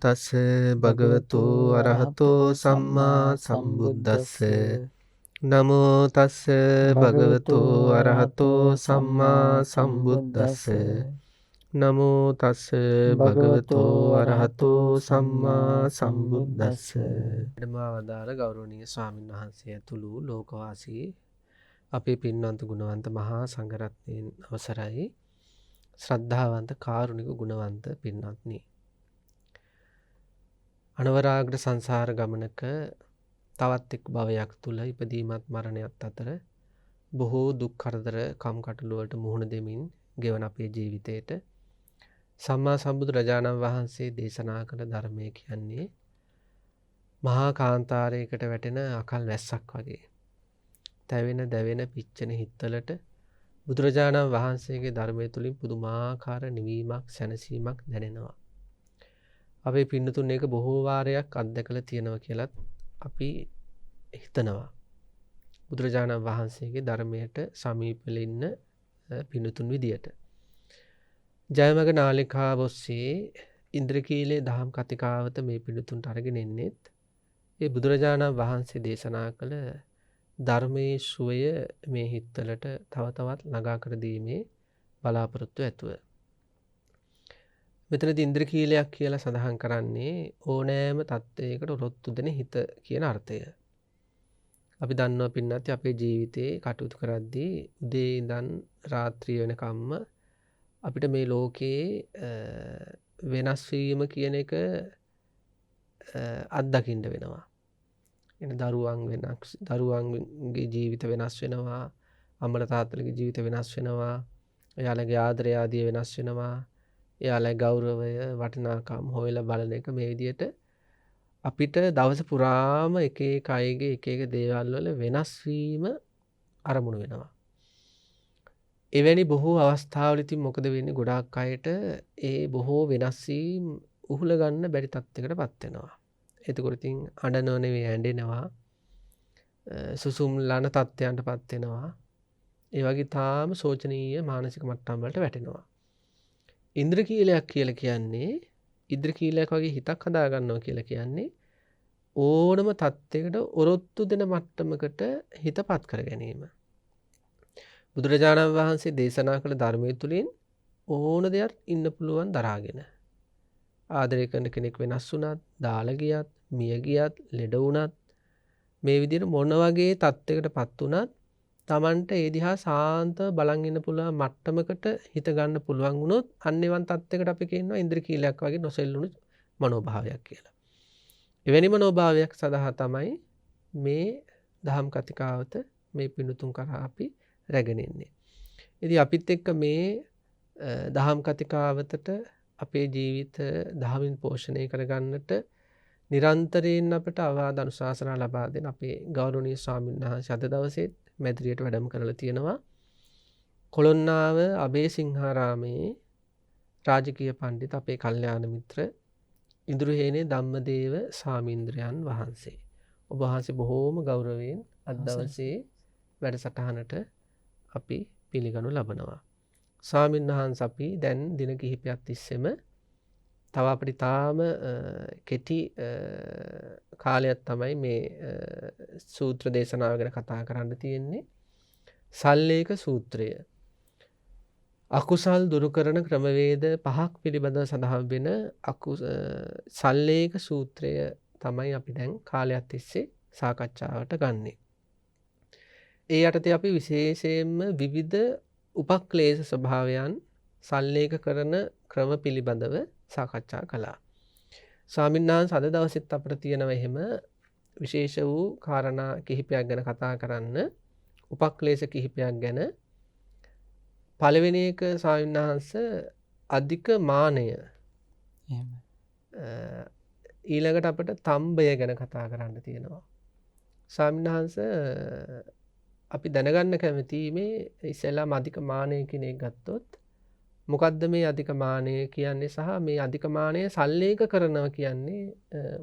තස්ස භගවතු අරහතෝ සම්මා සම්බුද්දස්ස නමෝ තස්ස භගවතු අරහතෝ සම්මා සම්බුද්දස්ස නමෝ තස්ස භගවතු අරහතෝ සම්මා සම්බුද්දස්ස. ධර්මවදාළ ගෞරවනීය ස්වාමීන් වහන්සේ ඇතුළු ලෝකවාසී අපේ පින්වන්ත ගුණවන්ත මහා සංඝරත්නයන් අවසරයි. ශ්‍රද්ධාවන්ත කාරුණික ගුණවන්ත පින්වත්නි, අනවරාග්‍ර සංසාර ගමනක තවත් එක් භවයක් තුල ඉපදීමත් මරණයත් අතර බොහෝ දුක් කරදර කම්කටොළු වලට මුහුණ දෙමින් ගෙවන අපේ ජීවිතේට සම්මා සම්බුදු රජාණන් වහන්සේ දේශනා කළ ධර්මය කියන්නේ මහා කාන්තාරයකට වැටෙන අකල් වැස්සක් වගේ. තැවෙන දැවෙන පිච්චෙන හිත්වලට බුදුරජාණන් වහන්සේගේ ධර්මය තුලින් පුදුමාකාර නිවීමක් සැනසීමක් දැනෙනවා. අපේ පින්නතුන් එක බොහෝ වාරයක් අත්දැකලා තියෙනවා කියලත් අපි හිතනවා. බුදුරජාණන් වහන්සේගේ ධර්මයට සමීපව ඉන්න පින්නතුන් විදියට. ජයමග නාලිකාව ඔස්සේ ඉන්ද්‍රකීලේ දහම් කතිකාවත මේ පින්නතුන්ට අරගෙන එන්නේත් ඒ බුදුරජාණන් වහන්සේ දේශනා කළ ධර්මයේ සුවය මේ හිත්වලට තව තවත් ළඟා කර දීමේ බලාපොරොත්තු ඇතුව. මෙතනදී ඉන්ද්‍රකීලයක් කියලා සඳහන් කරන්නේ ඕනෑම තත්ත්වයකට ඔරොත්තු දෙන හිත කියන අර්ථය. අපි දන්නවා පින්නත් අපේ ජීවිතේ කටයුතු කරද්දී උදේ ඉඳන් රාත්‍රිය වෙනකම්ම අපිට මේ ලෝකයේ වෙනස් වීම කියන එක අත්දකින්න වෙනවා. එන දරුවන්ගේ ජීවිත වෙනස් වෙනවා, අම්මලා තාත්තලාගේ ජීවිත වෙනස් වෙනවා, එයාලගේ ආදරය ආදී වෙනස් වෙනවා, එයාලගේ ගෞරවය වටිනාකම් හොයලා බලන එක මේ විදිහට අපිට දවස පුරාම එක එක අයගේ එක එක දේවල් වල වෙනස් වීම අරමුණු වෙනවා. එවැනි බොහෝ අවස්ථාවල ඉතින් මොකද වෙන්නේ, ගොඩාක් අයට ඒ බොහෝ වෙනස් වීම උහුල ගන්න බැරි තත්යකටපත් වෙනවා. එතකොට ඉතින් අඬනව නෙවෙයි ඇඬෙනවා, සුසුම් ලන තත්ත්වයන්ටපත් වෙනවා. ඒ වගේ තාම සෝචනීය මානසික මට්ටම් වලට වැටෙනවා. ඉන්ද්‍රකීලයක් කියලා කියන්නේ, ඉන්ද්‍රකීලයක් වගේ හිතක් හදා ගන්නවා කියලා කියන්නේ ඕනම තත්යකට ඔරොත්තු දෙන මට්ටමකට හිතපත් කර ගැනීම. බුදුරජාණන් වහන්සේ දේශනා කළ ධර්මයේ තුලින් ඕන දෙයක් ඉන්න පුළුවන් දරාගෙන. ආදරය කරන කෙනෙක් වෙනස් වුණත්, දාලා ගියත්, මිය ගියත්, ලෙඩ වුණත්, මේ විදිහට මොන වගේ තත්යකටපත් වුණත් Tamanට ඒ දිහා සාන්තව බලන් ඉන්න පුළුවන් මට්ටමකට හිත ගන්න පුළුවන් වුණොත් අන්නේවන් තත්යකට අපි කියනවා ඉන්ද්‍රකීලයක් වගේ නොසෙල්ලුණු මනෝභාවයක් කියලා. එවැනි මනෝභාවයක් සඳහා තමයි මේ දහම් කතිකාවත මේ පිණුතුන් කරා අපි රැගෙන ඉන්නේ. ඉතින් අපිත් එක්ක මේ දහම් කතිකාවතට අපේ ජීවිත දහමින් පෝෂණය කරගන්නට නිරන්තරයෙන් අපට අවවාද අනුශාසනා ලබා දෙන අපේ ගෞරවනීය ස්වාමීන් වහන්සේ අද දවසේත් මැදිරියට වැඩම කරලා තියෙනවා. කොළොන්නාව අබේසිංහාරාමේ රාජකීය පඬිත් අපේ කල්යාණ මිත්‍ර ඉඳුරුහේනේ ධම්මදේව ස්වාමීන්ද්‍රයන් වහන්සේ. ඔබ වහන්සේ බොහෝම ගෞරවයෙන් අද දවසේ වැඩසටහනට අපි පිළිගනු ලබනවා. ස්වාමීන් වහන්සේ අපි දැන් දින කිහිපයක් තිස්සෙම තව අපිට තාම කෙටි කාලයක් තමයි මේ සූත්‍ර දේශනාව ගැන කතා කරන්න තියෙන්නේ. සල්ලේක සූත්‍රය. අකුසල් දුරු කරන ක්‍රමවේද 5ක් පිළිබඳව සඳහන් වෙන සල්ලේක සූත්‍රය තමයි අපි දැන් කාලයක් තිස්සේ සාකච්ඡාවට ගන්නෙ. ඒ යටතේ අපි විශේෂයෙන්ම විවිධ උපක්ලේශ ස්වභාවයන් සල්ලේක කරන ක්‍රම පිළිබඳව සාකච්ඡා කළා. ස්වාමීන් වහන්සේ අද දවසෙත් අපිට තියෙනවා එහෙම විශේෂ වූ කාරණා කිහිපයක් ගැන කතා කරන්න, උපක්ලේශ කිහිපයක් ගැන. පළවෙනි එක ස්වාමීන් වහන්සේ අධික මානය. එහෙම. ඊළඟට අපිට තම්බය ගැන කතා කරන්න තියෙනවා. ස්වාමීන් වහන්සේ අපි දැනගන්න කැමති මේ ඉස්සෙල්ලාම අධික මානය කියන එක ගත්තොත් මොකද්ද මේ අධික මානය කියන්නේ, සහ මේ අධික මානය සල්ලේක කරනවා කියන්නේ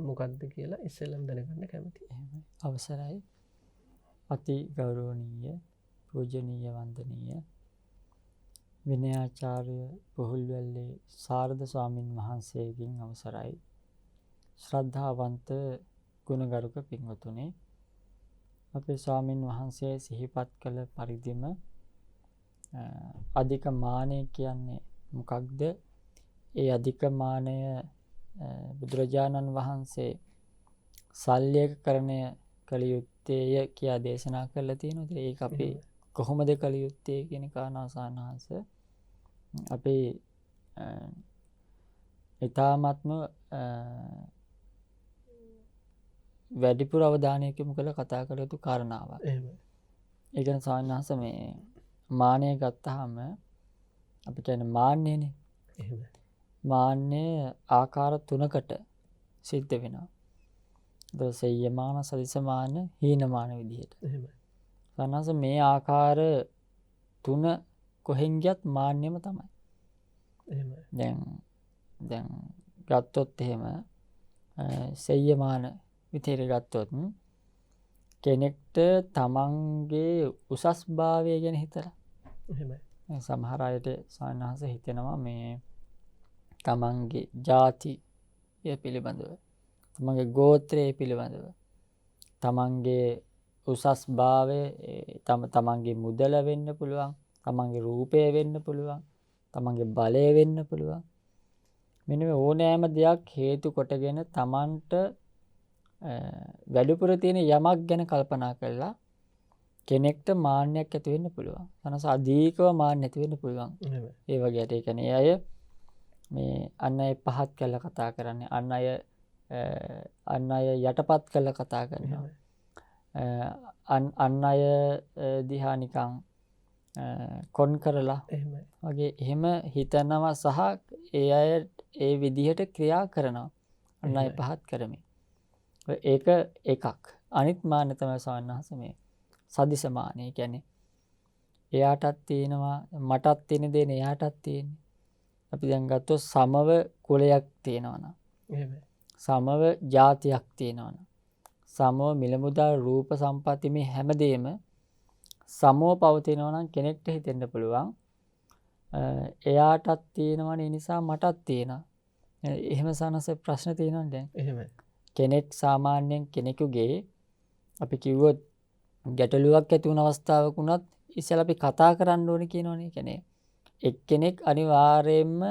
මොකද්ද කියලා ඉස්සෙල්ලාම දැනගන්න කැමතියි. අවසරයි. අති ගෞරවනීය පූජනීය වන්දනීය විනයාචාර්ය පොහුල්වැල්ලේ සාරද ස්වාමින් වහන්සේගෙන් අවසරයි. ශ්‍රද්ධාවන්ත ගුණගරුක පින්වතුනි, අපේ ස්වාමින් වහන්සේ සිහිපත් කළ පරිදිම අධික මානය කියන්නේ මොකක්ද? ඒ අධික මානය බුදුරජාණන් වහන්සේ සල්්‍යකරණය කළ යුත්තේය කියා දේශනා කරලා තියෙනවා. ඒක අපි කොහොමද කළ යුත්තේ කියන කාරණාව සානහස අපේ ඊ타ත්ම වැඩිපුර අවධානයක් යොමු කරලා කතා කළ යුතු කාරණාවක්. ඒ කියන්නේ සානහස මේ මානය ගත්තාම අපි කියන්නේ මාන්නයනේ. මාන්නය ආකාර 3කට සිද්ධ වෙනවා. සෙය්‍යමාන, සදිසමාන, හීනමාන විදිහට. සානහස මේ ආකාර 3 කොහෙන් ගියත් මාන්නෙම තමයි. දැන් ගත්තොත් එහෙම සෙය්‍යමාන විදිහට ගත්තොත් කෙනෙක්ට තමන්ගේ උසස් භාවය ගැන හිතලා. සමහර අයට සානහස හිතෙනවා මේ තමන්ගේ ජාතිය පිළිබඳව, තමන්ගේ ගෝත්‍රය පිළිබඳව, තමන්ගේ උසස් භාවය, තමන්ගේ මුදල වෙන්න පුළුවන්, තමන්ගේ රූපය වෙන්න පුළුවන්, තමන්ගේ බලය වෙන්න පුළුවන්. මෙන්න මේ ඕනෑම දෙයක් හේතු කොටගෙන තමන්ට වැඩිපුර තියෙන යමක් ගැන කල්පනා කරලා කෙනෙක්ට මාන්නයක් ඇති වෙන්න පුළුවන්. සනස අධිකව මාන්න ඇති වෙන්න පුළුවන්. ඒ වගේට ඒ කියන්නේ අය මේ අන් අය පහත් කරලා කතා කරන්නේ, අන් අය යටපත් කරලා කතා කරනවා. අන් අය දිහා නිකන් කොන් කරලා වගේ එහෙම හිතනවා සහ ඒ අය ඒ විදිහට ක්‍රියා කරනවා. අන් අය පහත් කරමින්. ඒක එකක්. අනිත් මාන්න තමයි සවන්නහස මේ සදිස මානය. කියන්නේ එයාටත් තියෙනවා, මටත් තියෙන දේ එයාටත් තියෙන්නේ. අපි දැන් ගත්තොත් සමව කුලයක් තියෙනවා නම්, සමව ජාතියක් තියෙනවා නම්, සමව මිල මුදල් රූප සම්පatti මේ හැමදේම සමව පවතිනවා නම් කෙනෙක්ට හිතෙන්න පුළුවන් එයාටත් තියෙනවනේ, නිසා මටත් තියෙනවා. එහෙම සනස ප්‍රශ්න තියෙනවද දැන්? එහෙමයි. කෙනෙක් සාමාන්‍යයෙන් කෙනෙකුගේ අපි කිව්වොත් ගැටලුවක් ඇති වුණ අවස්ථාවක උනත් ඉස්සෙල්ලා අපි කතා කරන්න ඕනේ කියනවනේ. කියන්නේ එක්කෙනෙක් අනිවාර්යයෙන්ම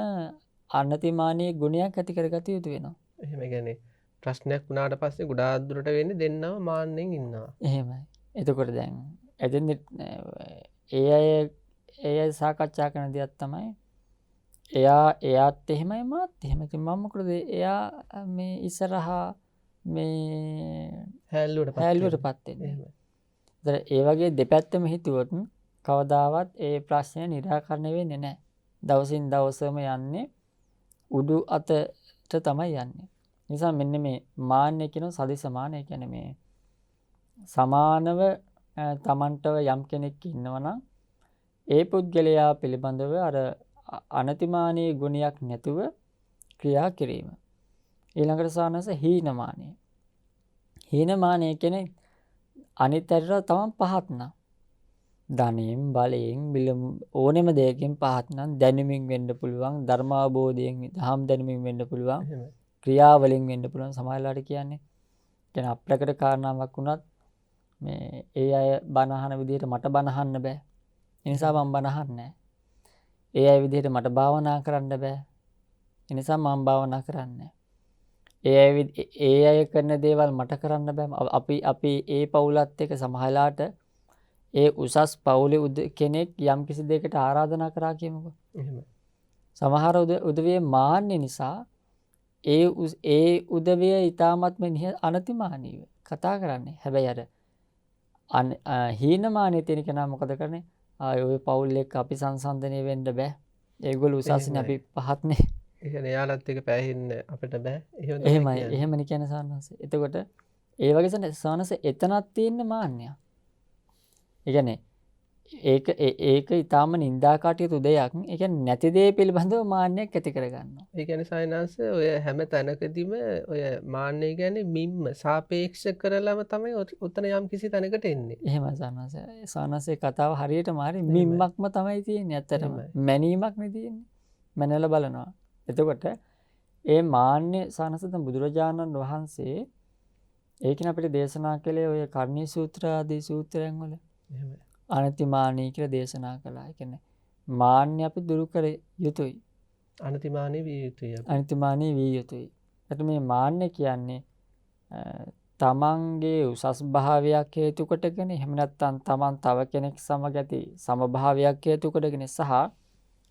අනතිමානීය ගුණයක් ඇති කරගත යුතු වෙනවා. එහෙම කියන්නේ ප්‍රශ්නයක් වුණාට පස්සේ ගොඩාක් දුරට වෙන්නේ දෙන්නම මාන්නෙන් ඉන්නවා. එහෙමයි. එතකොට දැන් එතෙන් ඒ අය සාකච්ඡා කරන දෙයක් තමයි එයාත් එහෙමයි මාත් එහෙම. ඉතින් මම මොකද එයා මේ ඉස්සරහා මේ හැල්ලුවටපත් වෙන්නේ. ඒ වගේ දෙපැත්තම හිතුවොත් කවදාවත් ඒ ප්‍රශ්නය निराකරණය වෙන්නේ නැහැ. දවසින් දවසම යන්නේ උඩු අතට තමයි යන්නේ. නිසා මෙන්න මේ මාන්නය කියන සදිස මාන්නය කියන්නේ මේ සමානව තමන්ටව යම් කෙනෙක් ඉන්නවනම් ඒ පුද්ගලයා පිළිබඳව අර අනතිමානීය ගුණයක් නැතුව ක්‍රියා කිරීම. ඊළඟට සානස හීනමානය. හීනමානය කියන්නේ අනිත් අයට තමන් පහත් නම්, ධනයෙන්, බලයෙන්, ඕනෙම දෙයකින් පහත් නම්, දැනුමින් වෙන්න පුළුවන්, ධර්මාවබෝධයෙන්, දහම් දැනුමින් වෙන්න පුළුවන්, ක්‍රියාවලින් වෙන්න පුළුවන්. සමහරවිට කියන්නේ අප්‍රකට කාරණාවක් වුණත් මේ ඒ අය බණ අහන විදිහට මට බණ අහන්න බෑ. ඒ නිසා මම බණ අහන්නේ නැහැ. ඒ අය විදිහට මට භාවනා කරන්න බෑ. ඒ නිසා මම භාවනා කරන්නේ නැහැ. ඒ අය කරන දේවල් මට කරන්න බෑ. අපි ඒ පවුලත් එක්ක සමහරලාට ඒ උසස් පවුලේ කෙනෙක් යම් කිසි දෙයකට ආරාධනා කරා කියමුකෝ. එහෙම. සමහර උදවිය මාන්නේ නිසා ඒ උදවිය ඊ타මත්ම අනතිමානීව කතා කරන්නේ. හැබැයි අර හීනමානයේ තියෙන කෙනා මොකද කරන්නේ? ඔය පවුල් එක්ක අපි සංසන්දනය වෙන්න බෑ. ඒගොල්ලෝ උසස්නේ අපි පහත්නේ. ඒ කියන්නේ යාලත් එක පෑහෙන්න අපිට බෑ. එහෙමයි. එහෙමනේ කියන්නේ සානස. එතකොට ඒ වගේ සානස එතනක් තියෙන මාන්නයක්. ඒ කියන්නේ ඒක ඊටාම නින්දා කටයුතු දෙයක්. ඒ කියන්නේ නැති දේ පිළිබඳව මාන්නයක් ඇති කරගන්නවා. ඒ කියන්නේ සායනාංශ ඔය හැම තැනකදීම ඔය මාන්නය කියන්නේ මිම්ම සාපේක්ෂ කරලම තමයි උතන යම් කිසි තැනකට එන්නේ. එහෙමයි සානස. සානසේ කතාව හරියටම හරි මිම්මක්ම තමයි තියෙන්නේ. ඇත්තටම මැනීමක් නේ තියෙන්නේ. මැනලා බලනවා. එතකොට ඒ මාන්නේ සානසත බුදුරජාණන් වහන්සේ ඒකන අපිට දේශනා කළේ ඔය කර්ණී සූත්‍ර ආදී සූත්‍රයන් වල අනතිමානී කියලා දේශනා කළා. ඒ කියන්නේ මාන්නේ අපි දුරු කර යුතුයි. අනතිමානී විය යුතුයි. අනතිමානී විය යුතුයි. එතකොට මේ මාන්නේ කියන්නේ තමන්ගේ උසස් භාවයක් හේතු කොටගෙන එහෙම නැත්නම් තමන් තව කෙනෙක් සමග ඇති සමභාවයක් හේතු කොටගෙන සහ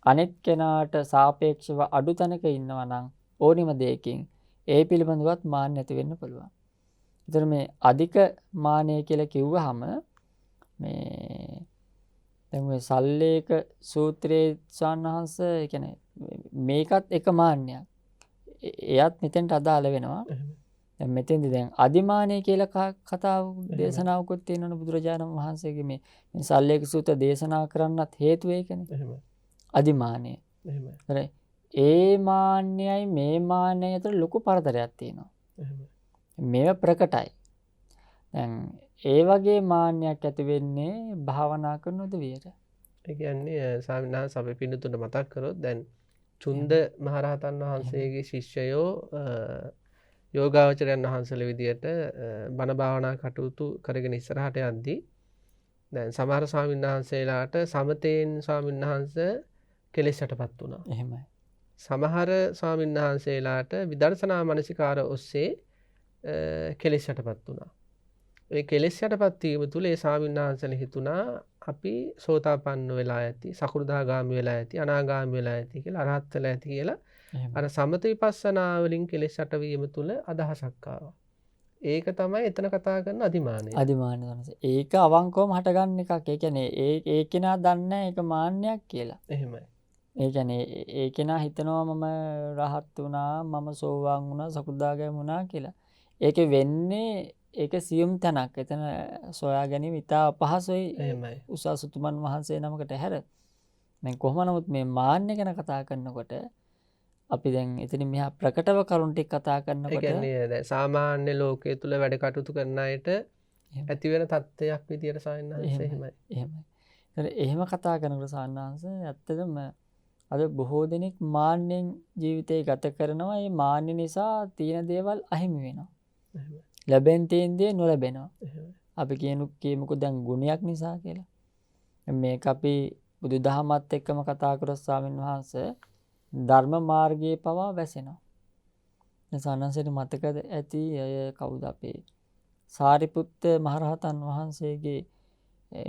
අනෙක් කෙනාට සාපේක්ෂව අඩු තැනක ඉන්නවා නම් ඕනිම දෙයකින් ඒ පිළිබඳවත් මාන්න ඇති වෙන්න පුළුවන්. ඒතර මේ අධික මානය කියලා කිව්වහම මේ දැන් මේ සල්ලේක සූත්‍රයේ සාන්නහංශ කියන්නේ මේකත් එක මාන්නයක්. එයත් මෙතෙන්ට අදාළ වෙනවා. දැන් මෙතෙන්දී දැන් අදිමානය කියලා කතාව දේශනාවකුත් තියෙනවනේ බුදුරජාණන් වහන්සේගේ මේ සල්ලේක සූත්‍ර දේශනා කරන්නත් හේතුව ඒකනේ. එහෙමයි. අදිමානය. එහෙමයි. ඒ මාන්නයයි මේ මාන්නයයි අතර ලොකු පරතරයක් තියෙනවා. එහෙමයි. මේව ප්‍රකටයි. දැන් ඒ වගේ මාන්නයක් ඇති වෙන්නේ භාවනා කරන උදවියට. ඒ කියන්නේ ස්වාමීන් වහන්සේ අපේ පින්නතුන්ට මතක් කරොත් දැන් චුන්ද මහරහතන් වහන්සේගේ ශිෂ්‍යයෝ යෝගාවචරයන් වහන්සේලා විදියට බණ භාවනා කටයුතු කරගෙන ඉස්සරහට යද්දී දැන් සමහර ස්වාමීන් වහන්සේලාට සමතේන් ස්වාමීන් වහන්සේ කෙලෙස් යටපත් වුණා. එහෙමයි. සමහර ස්වාමීන් වහන්සේලාට විදර්ශනා මනසිකාර ඔස්සේ කෙලෙස් යටපත් වුණා. ඒ කෙලෙස් යටපත් වීම තුළ ඒ ස්වාමීන් වහන්සේලා හිතුණා අපි සෝතාපන්න වෙලා ඇති, සකෘදාගාමි වෙලා ඇති, අනාගාමි වෙලා ඇති කියලා, අරහත් වෙලා ඇති කියලා අර සමත විපස්සනා වලින් කෙලෙස් යටවීම තුළ අදහසක් ආවා. ඒක තමයි එතන කතා කරන අදිමානය. අදිමානය තමයි. ඒක අවංකවම හටගන්න එකක්. ඒ කියන්නේ ඒ කෙනා දන්නේ ඒක මාන්නයක් කියලා. එහෙමයි. ඒ කියන්නේ ඒ කෙනා හිතනවා මම රහත් වුණා, මම සෝවාන් වුණා, සකෘදාගාමි වුණා කියලා. ඒකේ වෙන්නේ ඒක සියුම් තැනක්. එතන සොයා ගැනීම ඉතා අපහසුයි. එහෙමයි. උසස් උතුමන් වහන්සේ නමකට හැර. දැන් කොහොම නමුත් මේ මාන්නය ගැන කතා කරනකොට අපි දැන් එතනින් මෙහා ප්‍රකටව කරුණු ටික කතා ඒ කරනකොට කියන්නේ දැන් සාමාන්‍ය ලෝකයේ තුල වැඩ කටයුතු කරන අයට ඇති වෙන තත්ත්වයක් විදියට ස්වාමීන් වහන්සේ එහෙමයි. එහෙමයි. එහෙම කතා කරනකොට සාන්නාංශ ඇත්තටම අද බොහෝ දෙනෙක් මාන්නෙන් ජීවිතේ ගත කරනවා. ඒ මාන්න නිසා තියෙන දේවල් අහිමි වෙනවා. එහෙමයි. ලැබෙන තියෙන දේ නොලැබෙනවා. එහෙමයි. අපි කියමුකෝ දැන් ගුණයක් නිසා කියලා. මේක අපි බුදුදහමත් එක්කම කතා කරොත් ස්වාමීන් වහන්සේ ධර්ම මාර්ගයේ පවා වැසෙනවා. දැන් සානන්සේට මතකද ඇති අය කවුද අපේ සාරිපුත්ත මහරහතන් වහන්සේගේ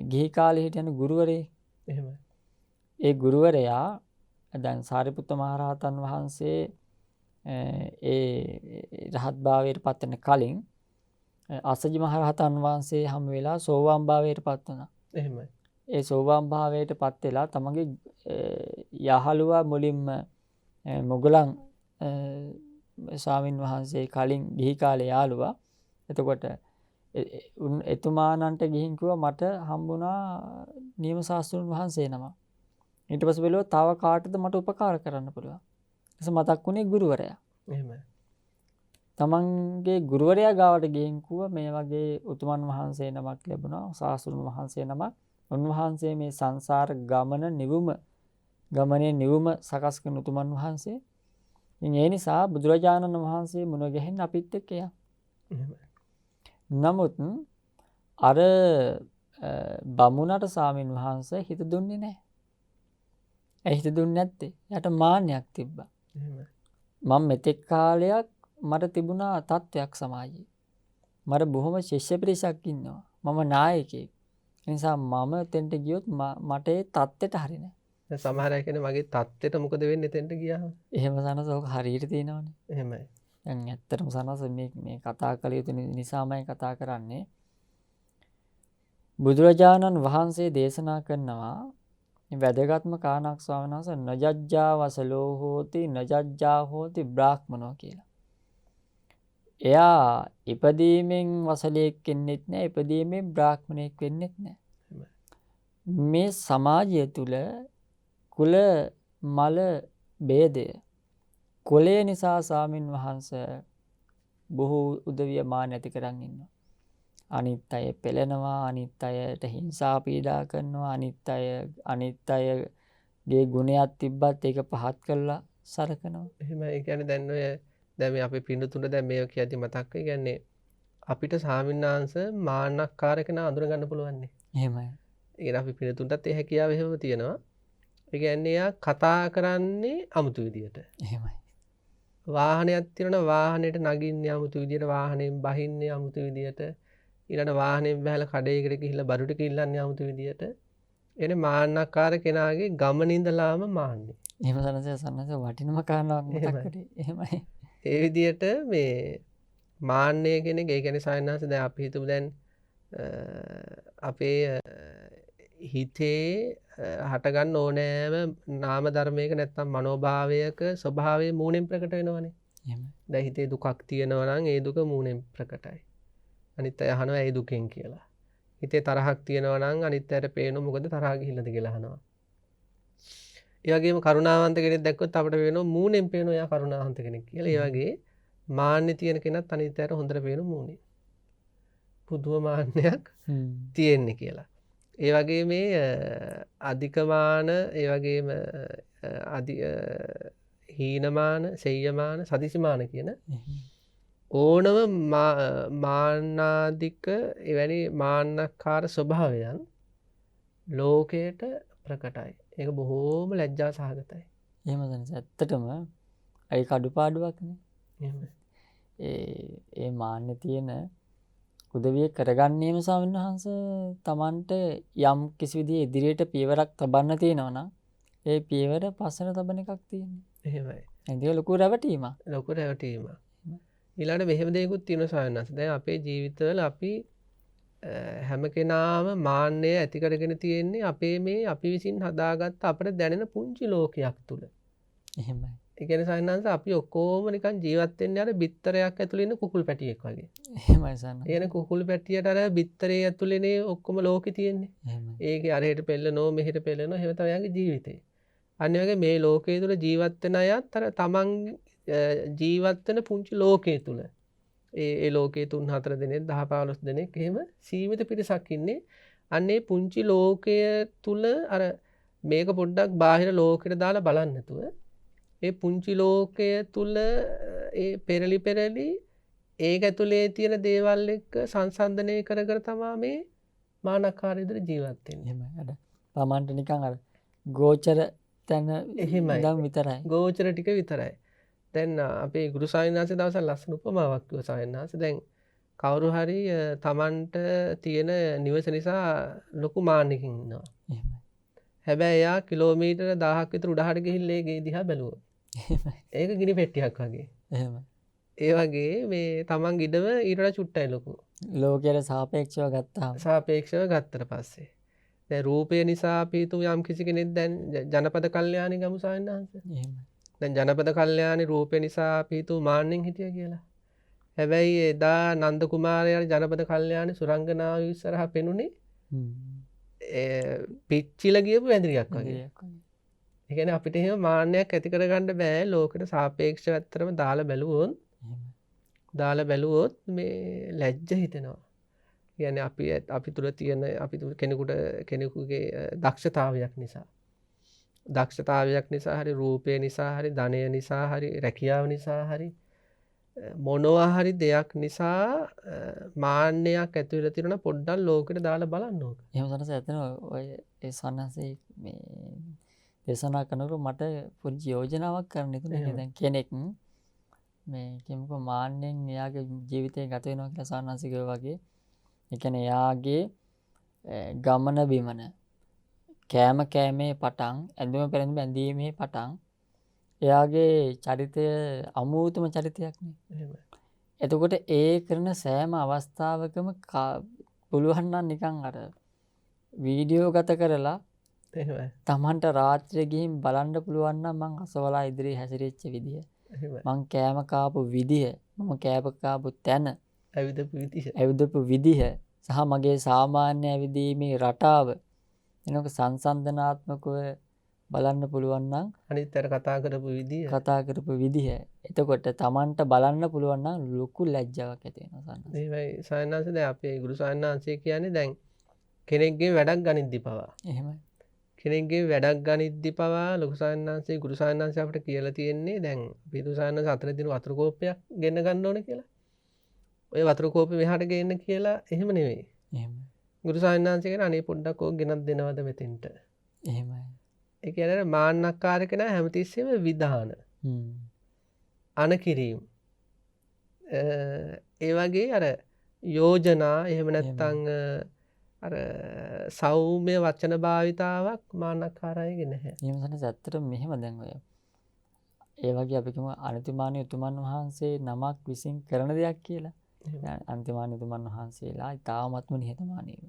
ගිහි කාලේ හිටියන ගුරුවරයෙක්. එහෙමයි. ඒ ගුරුවරයා දැන් සාරිපුත්ත මහරහතන් වහන්සේ ඒ රහත් භාවයට පත් වෙන කලින් අසජි මහරහතන් වහන්සේ හැම වෙලාව සෝවාන් භාවයට පත් වුණා. එහෙමයි. ඒ සෝවාන් භාවයට පත් වෙලා තමගේ යහළුවා මුලින්ම මොගලන් ස්වාමින් වහන්සේ කලින් ගිහි කාලේ යාළුවා. එතකොට එතුමානන්ට ගිහින් කිව්වා මට හම්බුණා නියම ශාස්ත්‍රඥ වහන්සේ නම. ඊට පස්සේ බැලුවා තව කාටද මට උපකාර කරන්න පුළුවන්. ඊට මතක් වුණේ ගුරුවරයා. එහෙමයි. තමන්ගේ ගුරුවරයා ගාවට ගිහින් කිව්වා මේ වගේ උතුමන් වහන්සේ නමක් ලැබුණා ශාස්ත්‍රඥ වහන්සේ නමක්. උන්වහන්සේ මේ සංසාර ගමනේ නිවුම සකස් කරන උතුමන් වහන්සේ. ඉතින් ඒ නිසා බුදුරජාණන් වහන්සේ මුණ ගැහෙන්න අපිත් එක්ක යන්න. එහෙමයි. නමුත් අර බමුණට ස්වාමින් වහන්සේ හිත දුන්නේ නැහැ. ඒ හිත දුන්නේ නැත්තේ. යට මාන්නයක් තිබ්බා. එහෙමයි. මම මෙතෙක් කාලයක් මට තිබුණා තත්වයක් සමාජයේ. මට බොහොම ශිෂ්‍ය පිරිසක් ඉන්නවා. මම නායකයෙක්. ඒ නිසා මම එතෙන්ට ගියොත් මට ඒ தත්ත්වයට හරිනේ. දැන් සමහර අය කියන්නේ මගේ தත්ත්වයට මොකද වෙන්නේ එතෙන්ට ගියාම? එහෙම සනස ඔක හරියට තියෙනවනේ. එහෙමයි. දැන් ඇත්තටම සනස මේ කතා කළ යුතු නිසාමයි කතා කරන්නේ. බුදුරජාණන් වහන්සේ දේශනා කරනවා වැදගත්ම කාරණාවක් ස්වාමීන් වහන්සේ නජජ්ජා වසලෝ හෝති නජජ්ජා හෝති බ්‍රාහ්මනෝ කියලා. එයා ඉපදීමෙන් වසලයෙක් වෙන්නෙත් නැහැ, ඉපදීමෙන් බ්‍රාහ්මණයෙක් වෙන්නෙත් නැහැ. මේ සමාජය තුල කුල මල ભેදය කුලය නිසා ස්වාමින් වහන්සේ බොහෝ උදවිය මාන ඇති කරන් ඉන්නවා. අනිත් අය පෙළෙනවා, අනිත් අයට හිංසා පීඩා කරනවා, අනිත් අයගේ ගුණයක් තිබ්බත් ඒක පහත් කරලා සලකනවා. එහෙම ඒ කියන්නේ දැන් ඔය දැන් මේ අපේ පින්නතුන්ට දැන් මේව කියද්දි මතක් වෙයි. කියන්නේ අපිට ස්වාමින්වහන්සේ මාන්නක්කාර කෙනා අඳුර ගන්න පුළුවන් නේ. එහෙමයි. ඒ කියන්නේ අපි පින්නතුන්ටත් ඒ හැකියාව එහෙම තියෙනවා. ඒ කියන්නේ එයා කතා කරන්නේ අමුතු විදියට. එහෙමයි. වාහනයක් තියෙනවා වාහනේට නගින්නේ අමුතු විදියට වාහනයෙන් බහින්නේ අමුතු විදියට ඊළඟ වාහනයෙන් බහලා කඩේකට ගිහිල්ලා බඩු ටික ඉල්ලන්නේ අමුතු විදියට එනේ මාන්නකාර කෙනාගේ ගමන ඉඳලාම මාන්නේ. එහෙම සනස වටිනම කාරණාවක් මතක් කරේ. එහෙමයි. ඒ විදියට මේ මාන්නය කෙනෙක් ඒ කියන්නේ සයන්නාස දැන් අපි හිතමු දැන් අපේ හිතේ හටගන්න ඕනෑම නාම ධර්මයක නැත්තම් මනෝභාවයක ස්වභාවය මූණෙන් ප්‍රකට වෙනවනේ. එහෙමයි. දැන් හිතේ දුකක් තියෙනවා නම් ඒ දුක මූණෙන් ප්‍රකටයි. අනිත් අය අහනවා ඒ දුකෙන් කියලා. හිතේ තරහක් තියෙනවා නම් අනිත් අයට පේනවා මොකද තරහ ගිහිල්ලාද කියලා අහනවා. ඒ වගේම කරුණාවන්ත කෙනෙක් දැක්කොත් අපිට වෙනවා මූණෙන් පේනවා එයා කරුණාවන්ත කෙනෙක් කියලා. ඒ වගේ මාන්නේ තියෙන කෙනත් අනිත් අයට හොඳට පේනවා මූණෙන්. පුදුම මාන්නයක් තියෙන්නේ කියලා. ඒ වගේ මේ අධිකමාන ඒ වගේම හීනමාන සෙය්‍යමාන සදිසිමාන කියන ඕනම මාන්නාධික එවැනි මාන්නකාර ස්වභාවයන් ලෝකයට ප්‍රකටයි. ඒක බොහෝම ලැජ්ජා සහගතයි. එහෙම සනස ඇත්තටම ඒක අඩුපාඩුවක්නේ. එහෙමයි. ඒ මාන්නේ තියෙන උදවිය කරගන්නේම ස්වාමීන් වහන්සේ Tamanට යම් කිසි විදිහේ ඉදිරියට පියවරක් තබන්න තියෙනවා නම් ඒ පියවර පස්සට තබන එකක් තියෙනවා. එහෙමයි. ඒක ලොකු රැවටීමක්. ලොකු රැවටීමක්. ඊළඟට මෙහෙම දෙයක්ත් තියෙනවා ස්වාමීන් වහන්සේ. දැන් අපේ ජීවිතවල අපි හැම කෙනාම මාන්නය ඇති කරගෙන තියෙන්නේ අපේ මේ අපි විසින් හදාගත්ත අපිට දැනෙන පුංචි ලෝකයක් තුල. එහෙමයි. ඒ කියන්නේ ස්වාමීන් වහන්සේ අපි ඔක්කොම නිකන් ජීවත් වෙන්නේ අර බිත්තරයක් ඇතුලේ ඉන්න කුකුල් පැටියෙක් වගේ. එහෙමයි සන්න. ඒ කියන්නේ කුකුල් පැටියට අර බිත්තරේ ඇතුලේනේ ඔක්කොම ලෝකෙ තියෙන්නේ. එහෙමයි. ඒකේ අරහෙට පෙල්ලනෝ මෙහෙට පෙල්ලනෝ එහෙම තමයි යාගේ ජීවිතේ. අනිත් වගේ මේ ලෝකයේ තුල ජීවත් වෙන අයත් අර තමන් ජීවත් වෙන පුංචි ලෝකයේ තුල ඒ ලෝකයේ 3-4 දෙනෙක් 10-15 දෙනෙක් එහෙම සීමිත පිරිසක් ඉන්නේ. අන්නේ පුංචි ලෝකය තුල අර මේක පොඩ්ඩක් බාහිර ලෝකෙට දාලා බලන්න නැතුව ඒ පුංචි ලෝකය තුල ඒ පෙරලි ඒක ඇතුලේ තියෙන දේවල් එක්ක සංසන්දනය කර තමයි මේ මානකාර විදිහට ජීවත් වෙන්නේ. එහෙමයි. අර තමන්ට නිකන් අර ගෝචර තැන එහෙමයි. ඉඳන් විතරයි. ගෝචර ටික විතරයි. දැන් අපේ ගුරු සායනාංශ දවසක් ලස්සන උපමාවක් කිව්වා සායනාංශ. දැන් කවුරු හරි තමන්ට තියෙන නිවස නිසා ලොකු මාන්නකින් ඉන්නවා. එහෙමයි. හැබැයි එයා කිලෝමීටර 1000ක් විතර උඩහට ගිහිල්ලා ඒ ගේ දිහා බැලුවා. එහෙමයි. ඒක ගිනි පෙට්ටියක් වගේ. එහෙමයි. ඒ වගේ මේ තමන් ඉඩම ඊට වඩා චුට්ටයි ලොකු. ලෝකයට සාපේක්ෂව ගත්තාම සාපේක්ෂව ගත්තට පස්සේ. දැන් රූපය නිසා අපි හිතමු යම් කිසි කෙනෙක් දැන් ජනපද කල්යාණි ගමු සායනාංශ. එහෙමයි. දැන් ජනපද කල්යාණි රූපේ නිසා අපි හිතුව මාන්නෙන් හිටියා කියලා. හැබැයි එදා නන්ද කුමාරයා ජනපද කල්යාණි සුරංගනාව ඉස්සරහා පෙනුනේ පිච්චිලා ගියපු වැඳිරියක් වගේ. ඒ කියන්නේ අපිට එහෙම මාන්නයක් ඇති කරගන්න බෑ ලෝකෙට සාපේක්ෂව ඇත්තටම දාලා බැලුවොත් මේ ලැජ්ජ හිතෙනවා. කියන්නේ අපි තුල තියෙන අපි කෙනෙකුගේ දක්ෂතාවයක් නිසා හරි රූපය නිසා හරි ධනය නිසා හරි රැකියාව නිසා හරි මොනවා හරි දෙයක් නිසා මාන්නයක් ඇති වෙලා තියෙනවා පොඩ්ඩක් ලෝකෙට දාලා බලන්න ඕක. එහෙම සනස ඇත්තන ඔය ඒ සන්නසේ මේ දේශනා කරනකොට මට පුංචි යෝජනාවක් කරන්න හිතුණා. දැන් කෙනෙක් මේ කියමුකෝ මාන්නෙන් එයාගේ ජීවිතේ ගත වෙනවා කියලා සන්නසිකව වගේ. ඒ කියන්නේ එයාගේ ගමන බිමන කෑමේ පටන් ඇඳුම පැළඳුම ඇඳීමේ පටන් එයාගේ චරිතය අමූතම චරිතයක් නේ. එහෙමයි. එතකොට ඒ කරන සෑම අවස්ථාවකම පුළුවන් නම් නිකන් අර වීඩියෝ ගත කරලා එහෙමයි. තමන්ට රාත්‍රියේ ගිහින් බලන්න පුළුවන් නම් මං අසවලා ඉදිරියේ හැසිරෙච්ච විදිය. එහෙමයි. මං කෑම කාපු විදිය, මම කෑම කාපු තැන, ඇවිදපු විදිහ සහ මගේ සාමාන්‍ය ඇවිදීමේ රටාව එනක සංසන්දනාත්මකව බලන්න පුළුවන් නම් අනිත් අර කතා කරපු විදිහ. එතකොට තමන්ට බලන්න පුළුවන් නම් ලොකු ලැජ්ජාවක් ඇති වෙනවා සන්නස. ඒවයි සායනාංශ දැන් අපේ ගුරු සායනාංශය කියන්නේ දැන් කෙනෙක්ගේ වැඩක් ගනිද්දි පවා. එහෙමයි. කෙනෙක්ගේ වැඩක් ගනිද්දි පවා ලොකු ස්වාමීන් වහන්සේ ගුරු ස්වාමීන් වහන්සේ අපිට කියලා තියෙන්නේ දැන් පිටු ස්වාමීන් වහන්සේ 4 දින වතුර කෝප්පයක් ගෙන්න ගන්න ඕනේ කියලා. ඔය වතුර කෝප්පෙ මෙහාට ගේන්න කියලා එහෙම නෙවෙයි. එහෙමයි. ගුරු ස්වාමීන් වහන්සේ කියන අනේ පොඩ්ඩක් ඕක ගෙනත් දෙනවද මෙතෙන්ට. එහෙමයි. ඒ කියන්නේ මාන්නක්කාර කෙනා හැමතිස්සෙම විධාන අන කිරීම. ඒ වගේ අර යෝජනා එහෙම නැත්නම් අර සෞම්‍ය වචන භාවිතාවක් මාන්නක්කාරයගේ නැහැ. එහෙම සනස ඇත්තටම මෙහෙම දැන් ඔය ඒ වගේ අපි කියමු අනතිමානී උතුමන් වහන්සේ නමක් විසින් කරන දෙයක් කියලා. දැන් අනතිමානී උතුමන් වහන්සේලා ඉතාමත්ම නිහතමානීව.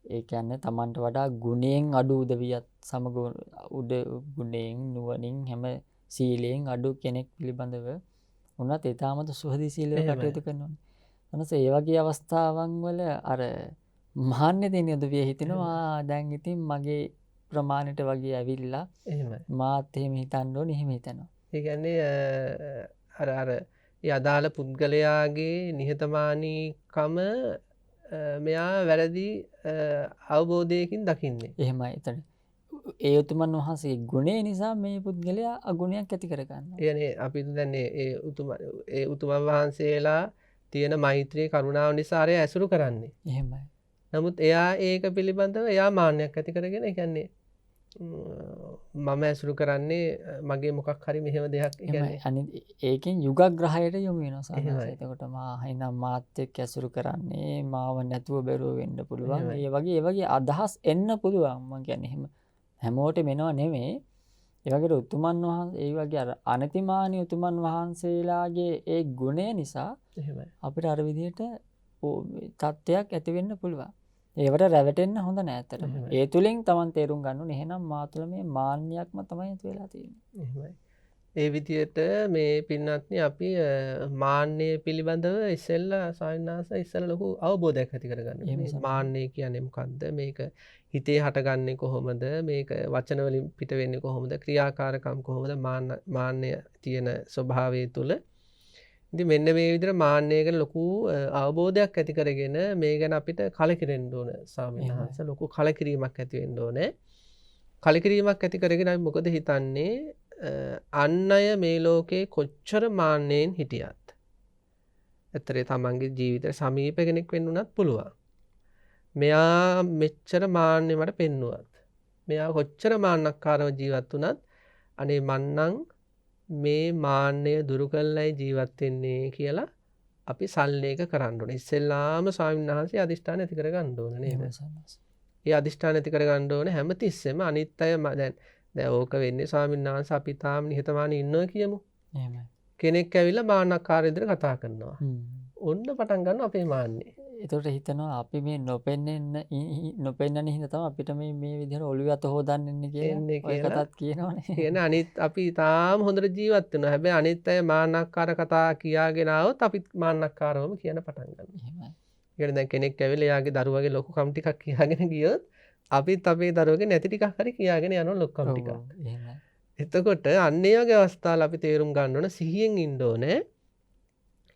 ඒ කියන්නේ Tamanට වඩා ගුණයෙන් අඩු උදවියත් සමග උඩ ගුණයෙන් නුවණින් හැම සීලයෙන් අඩු කෙනෙක් පිළිබඳව උනත් ඊටමද සුහදශීලීව කටයුතු කරනවානේ. අනස ඒ වගේ අවස්ථාවන් වල අර මහන්නේ දෙන උදවිය හිතෙනවා දැන් ඉතින් මගේ ප්‍රමාණයට වගේ ඇවිල්ලා එහෙමයි. මාත් එහෙම හිතන්න ඕනේ එහෙම හිතනවා. ඒ කියන්නේ අර ඒ අදාළ පුද්ගලයාගේ නිහතමානීකම මෙයා වැරදි අවබෝධයකින් දකින්නේ. එහෙමයි. එතන ඒ උතුමන් වහන්සේගේ ගුණය නිසා මේ පුද්ගලයා අගුණයක් ඇති කර ගන්නවා. කියන්නේ අපි දැන් ඒ උතුමන් වහන්සේලා තියෙන මෛත්‍රී කරුණාව නිසා අර ඇසුරු කරන්නේ. එහෙමයි. නමුත් එයා ඒක පිළිබඳව එයා මාන්නයක් ඇති කරගෙන ඒ කියන්නේ මම ඇසුරු කරන්නේ මගේ මොකක් හරි මෙහෙම දෙයක් කියන්නේ අනිත් ඒකෙන් යුගග්‍රහයට යොමු වෙනවා සමහරවිට. එතකොට මා එහෙනම් මාත් එක්ක ඇසුරු කරන්නේ මාව නැතුව බැරුව වෙන්න පුළුවන්. ඒ වගේ අදහස් එන්න පුළුවන්. මම කියන්නේ එහෙම හැමෝටම එනව නෙමෙයි. ඒ වගේ උතුමන් වහන්සේ ඒ වගේ අර අනතිමානී උතුමන් වහන්සේලාගේ ඒ ගුණය නිසා එහෙමයි. අපිට අර විදිහට තත්ත්වයක් ඇති වෙන්න පුළුවන්. ඒවට රැවටෙන්න හොඳ නෑ ඇත්තටම. ඒ තුලින් Taman තේරුම් ගන්න ඕනේ එහෙනම් මා තුළ මේ මාන්නයක්ම තමයි ඇති වෙලා තියෙන්නේ. එහෙමයි. ඒ විදිහට මේ පින්වත්නි අපි මාන්නය පිළිබඳව ඉස්සෙල්ලා සායනාස ඉස්සෙල්ලා ලොකු අවබෝධයක් ඇති කරගන්න ඕනේ. මාන්නය කියන්නේ මොකක්ද? මේක හිතේ හටගන්නේ කොහොමද? මේක වචන වලින් පිට වෙන්නේ කොහොමද? ක්‍රියාකාරකම් කොහොමද? මාන්නය තියෙන ස්වභාවය තුල ඉතින් මෙන්න මේ විදිහට මාන්නය ගැන ලොකු අවබෝධයක් ඇති කරගෙන මේ ගැන අපිට කලකිරෙන්න ඕන ස්වාමීන් වහන්සේ. ලොකු කලකිරීමක් ඇති වෙන්න ඕනේ. කලකිරීමක් ඇති කරගෙන අපි මොකද හිතන්නේ? අන් අය මේ ලෝකේ කොච්චර මාන්නයෙන් හිටියත් ඇත්තට තමන්ගේ ජීවිතේ සමීප කෙනෙක් වෙන්න උනත් පුළුවන්. මෙයා මෙච්චර මාන්නේ මට පෙන්නුවත්. මෙයා කොච්චර මාන්නක්කාරව ජීවත් වුණත් අනේ මන්නම් මේ මාන්නය දුරු කළයි ජීවත් වෙන්නේ කියලා අපි සල්ලේක කරන්න ඕනේ. ඉස්සෙල්ලාම ස්වාමීන් වහන්සේ අදිෂ්ඨාන ඇති කර ගන්න ඕනේ නේද? ඒ අදිෂ්ඨාන ඇති කර ගන්න ඕනේ හැමතිස්සෙම අනිත් අය දැන් ඕක වෙන්නේ ස්වාමීන් වහන්සේ අපි තාම නිහතමානී ඉන්නවා කියමු. එහෙමයි. කෙනෙක් ඇවිල්ලා මාන්නක්කාර විදිහට කතා කරනවා. ඔන්න පටන් ගන්නවා අපේ මාන්නේ. ඒකට හිතනවා අපි මේ නොපෙන්නන හින්දා තමයි අපිට මේ විදිහට ඔළුව අත හොදන්න ඉන්නේ කියලා. ඔය කතාත් කියනවනේ. කියන අනිත් අපි තාම හොඳට ජීවත් වෙනවා. හැබැයි අනිත් අය මාන්නක්කාර කතා කියාගෙන આવොත් අපිත් මාන්නක්කාරවම කියන පටන් ගන්නවා. එහෙමයි. ඒ දැන් කෙනෙක් ඇවිල්ලා එයාගේ දරුවගේ ලොකුකම් ටිකක් කියාගෙන ගියොත් අපිත් අපේ දරුවගේ නැති ටිකක් හරි කියාගෙන යනවා ලොකුකම් ටිකක්. එහෙමයි. එතකොට අන්න ඒ වගේ අවස්ථාවල අපි තේරුම් ගන්න ඕන සිහියෙන් ඉන්න ඕනේ.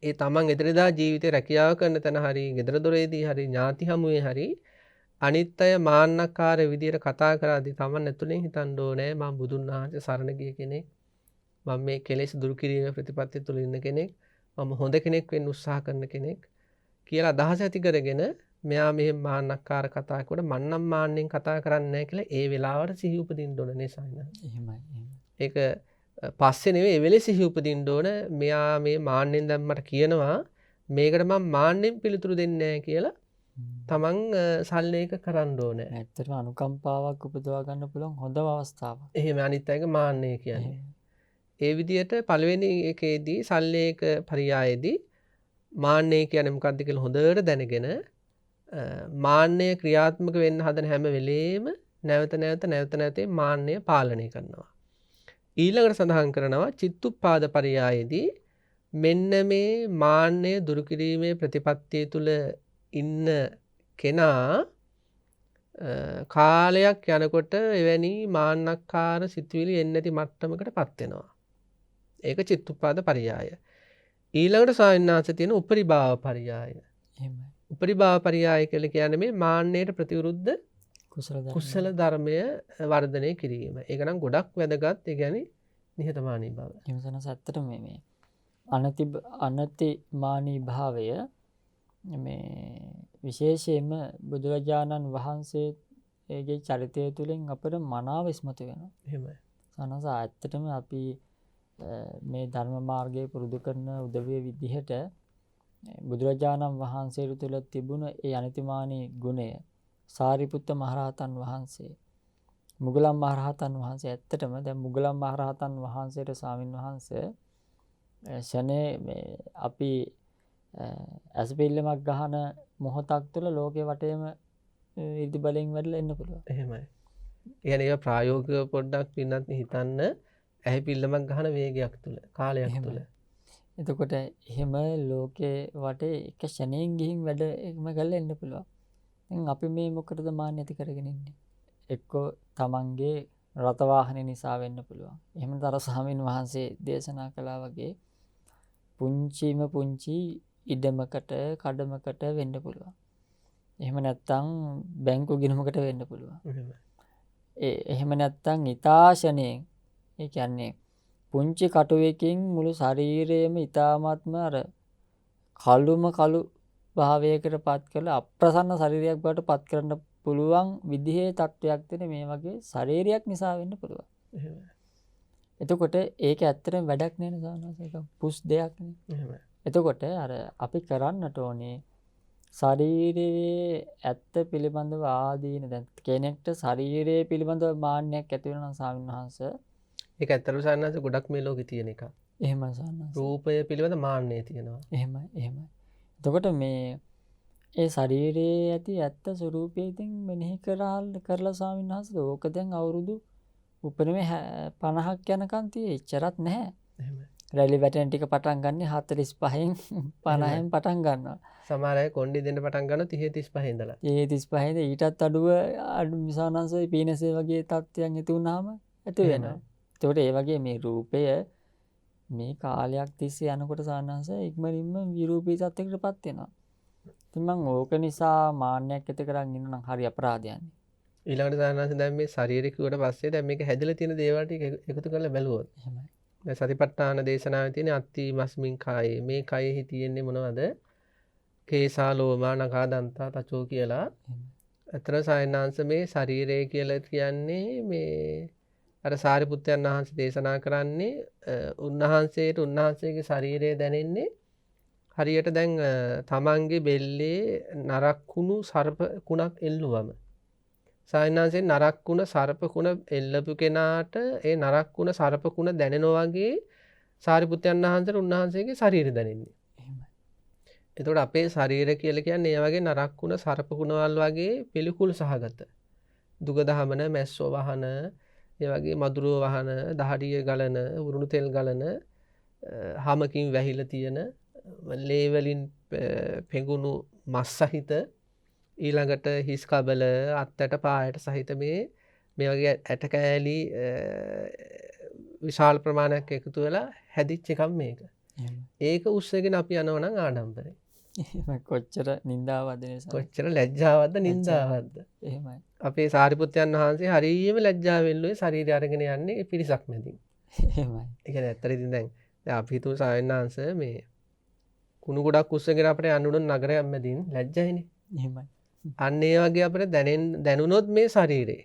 ඒ තමන් එදිනෙදා ජීවිතේ රැකියාව කරන තැන හරි, ගෙදර දොරේදී හරි, ඥාති හමුවේ හරි අනිත් අය මාන්නක්කාර විදියට කතා කරද්දී තමන් ඇතුලෙන් හිතන්න ඕනේ මම බුදුන් වහන්සේ සරණ ගිය කෙනෙක්. මම මේ කෙලෙස් දුරු කිරීමේ ප්‍රතිපත්තිය තුල ඉන්න කෙනෙක්. මම හොඳ කෙනෙක් වෙන්න උත්සාහ කරන කෙනෙක් කියලා අදහස ඇති කරගෙන මෙයා මෙහෙම මාන්නක්කාර කතා කරනකොට මන් නම් මාන්නෙන් කතා කරන්නේ නැහැ කියලා ඒ වෙලාවට සිහි උපදින්න ඕන නේ සයින්ස්. එහෙමයි. ඒක පස්සේ නෙවෙයි ඒ වෙලේ සිහි උපදින්න ඕන මෙයා මේ මාන්නෙන් දැන් මට කියනවා මේකට මම මාන්නෙන් පිළිතුරු දෙන්නේ නැහැ කියලා තමන් සල්ලේක කරන්න ඕනේ. ඇත්තටම අනුකම්පාවක් උපදවා ගන්න පුළුවන් හොඳම අවස්ථාවක්. එහෙම අනිත් අයගේ මාන්නය කියන්නේ. ඒ විදිහට පළවෙනි එකේදී සල්ලේක පරියායේදී මාන්නය කියන්නේ මොකක්ද කියලා හොඳට දැනගෙන මාන්නය ක්‍රියාත්මක වෙන්න හදන හැම වෙලේම නැවත මාන්නය පාලනය කරනවා. ඊළඟට සඳහන් කරනවා චිත්තුප්පාද පරියායේදී මෙන්න මේ මාන්නය දුරු කිරීමේ ප්‍රතිපත්තිය තුල ඉන්න කෙනා කාලයක් යනකොට එවැනි මාන්නක්කාර සිතුවිලි එන්නේ නැති මට්ටමකටපත් වෙනවා. ඒක චිත්තුප්පාද පරියාය. ඊළඟට සායනාංශ තියෙන උපරිභාව පරියාය. එහෙමයි. උපරිභාව පරියාය කියලා කියන්නේ මේ මාන්නයට ප්‍රතිවිරුද්ධ කුසල ධර්මය වර්ධනය කිරීම. ඒක නම් ගොඩක් වැදගත්. ඒ කියන්නේ නිහතමානී බව. එහෙම සනස ඇත්තටම මේ අනතිමානී භාවය මේ විශේෂයෙන්ම බුදුරජාණන් වහන්සේගේ චරිතය තුළින් අපට මනාව ඉස්මතු වෙනවා. එහෙමයි. සනස ඇත්තටම අපි මේ ධර්ම මාර්ගයේ පුරුදු කරන උදවිය විදිහට බුදුරජාණන් වහන්සේ තුළ තිබුණ ඒ අනතිමානී ගුණය සාරිපුත්ත මහරහතන් වහන්සේ මුගලන් මහරහතන් වහන්සේ ඇත්තටම දැන් මුගලන් මහරහතන් වහන්සේට ස්වාමින් වහන්සේ ෂනේ අපි ඇසපිල්ලමක් ගහන මොහොතක් තුළ ලෝකේ වටේම ඉර්ධි බලයෙන් වැඩලා එන්න පුළුවන්. එහෙමයි. يعني ඒවා ප්‍රායෝගිකව පොඩ්ඩක් පින්නත් හිතන්න ඇහි පිල්ලමක් ගහන වේගයක් තුල කාලයක් තුල. එතකොට එහෙම ලෝකේ වටේ එක ෂණයෙන් ගිහින් වැඩ එකම කරලා එන්න පුළුවන්. දැන් අපි මේ මොකටද මාන්න ඇති කරගෙන ඉන්නේ? එක්කෝ තමන්ගේ රත වාහනේ නිසා වෙන්න පුළුවන්. එහෙම තර ස්වාමීන් වහන්සේ දේශනා කළා වගේ පුංචිම පුංචි ඉඩමකට කඩමකට වෙන්න පුළුවන්. එහෙම නැත්තම් බැංකු ගිණුමකට වෙන්න පුළුවන්. එහෙම නැත්තම් ඉතාශණයෙන් ඒ කියන්නේ පුංචි කටුවකින් මුළු ශරීරයම ඉතාමත්ම අර කළු භාවයකට පත් කරලා අප්‍රසන්න ශරීරයක් බවට පත් කරන්න පුළුවන් විදිහේ තත්වයක් තියෙන මේ වගේ ශරීරයක් නිසා වෙන්න පුළුවන්. එතකොට ඒක ඇත්තටම වැඩක් නෑ නේද සානස? ඒක පුස් දෙයක් නේ. එතකොට අර අපි කරන්නට ඕනේ ශරීරයේ ඇත්ත පිළිබඳව ආදීන දැන් කෙනෙක්ට ශරීරයේ පිළිබඳව මාන්නයක් ඇති වෙනවා නම් ස්වාමීන් වහන්සේ ඒක ඇත්තටම සානස ගොඩක් මේ ලෝකේ තියෙන එකක්. එහෙමයි සානස. රූපය පිළිබඳ මාන්නය තියෙනවා. එහෙමයි. එතකොට මේ ඒ ශරීරයේ ඇති ඇත්ත ස්වરૂපය ඉතින් මෙනෙහි කරලා ස්වාමීන් වහන්සේ ඕක දැන් අවුරුදු උපරිමේ 50ක් යනකම් තියෙ එච්චරත් නැහැ. එහෙමයි. රැලි වැටෙන ටික පටන් ගන්න 45න් 50න් පටන් ගන්නවා. සමහර අය කොණ්ඩි දෙන්න පටන් ගන්නවා 30 35 ඉඳලා. 35 ඉඳලා ඊටත් අඩු මිසානන්සයි පීනසේ වගේ තත්ත්වයන් ඇති වුනහම ඇති වෙනවා. ඒකට ඒ වගේ මේ රූපය මේ කාලයක් තිස්සේ යනකොට සානන්ස ඉක්මනින්ම විරූපී තත්යකටපත් වෙනවා. ඉතින් මම ඕක නිසා මාන්නයක් ඇති කරන් ඉන්න නම් හරි අපරාධයක්. ඊළඟට සානන්ස දැන් මේ ශරීරය කිව්වට පස්සේ දැන් මේක හැදලා තියෙන දේවල් ටික එකතු කරලා බැලුවොත්. එහෙමයි. දැන් සතිපට්ඨාන දේශනාවේ තියෙන අත්ති මස්මින් කායේ මේ කයෙහි තියෙන්නේ මොනවද? කේසා ලෝමා නඛා දන්තා තචෝ කියලා. අතර සායනාංශ මේ ශරීරය කියලා කියන්නේ මේ අර සාරිපුත්තයන් වහන්සේ දේශනා කරන්නේ උන්වහන්සේගේ ශරීරය දැනෙන්නේ හරියට දැන් තමන්ගේ බෙල්ලේ නරක් කුණු සර්ප කුණක් එල්ලුවම සායනාංශයෙන් නරක් කුණ සර්ප කුණ එල්ලපු කෙනාට ඒ නරක් කුණ සර්ප කුණ දැනෙනවා වගේ සාරිපුත්තයන් වහන්සේට උන්වහන්සේගේ ශරීරය දැනෙන්නේ. එතකොට අපේ ශරීරය කියලා කියන්නේ ඒ වගේ නරක් කුණ සර්ප කුණවල් වගේ පිළිකුල් සහගත දුක දහමන මැස්සෝ වහන ඒ වගේ මදුරුව වහන දහඩිය ගලන උරුණු තෙල් ගලන හමකින් වැහිලා තියෙන ලේ වලින් පෙඟුණු මස් සහිත ඊළඟට හිස් කබල අත්තට පායට සහිත මේ වගේ ඇට කෑලි විශාල ප්‍රමාණයක් එකතු වෙලා හැදිච්ච එකක් මේක. ඒක උස්සගෙන අපි යනවා නම් ආඩම්බරේ. කොච්චර නින්දාවක්ද නිසා. කොච්චර ලැජ්ජාවක්ද නින්දාවක්ද. එහෙමයි. අපේ සාරිපුත්තයන් වහන්සේ හරියම ලැජ්ජාවෙන්ලුවේ ශරීරය අරගෙන යන්නේ පිරිසක් මැදින්. එහෙමයි. ඒ කියන්නේ ඇත්තට ඉතින් දැන් අපි හිතුව සායනාංශ මේ කුණු ගොඩක් උස්සගෙන අපිට යන්න උන නගරයක් මැදින් ලැජ්ජයිනේ. එහෙමයි. අන්න ඒ වගේ අපිට දැනුනොත් මේ ශරීරේ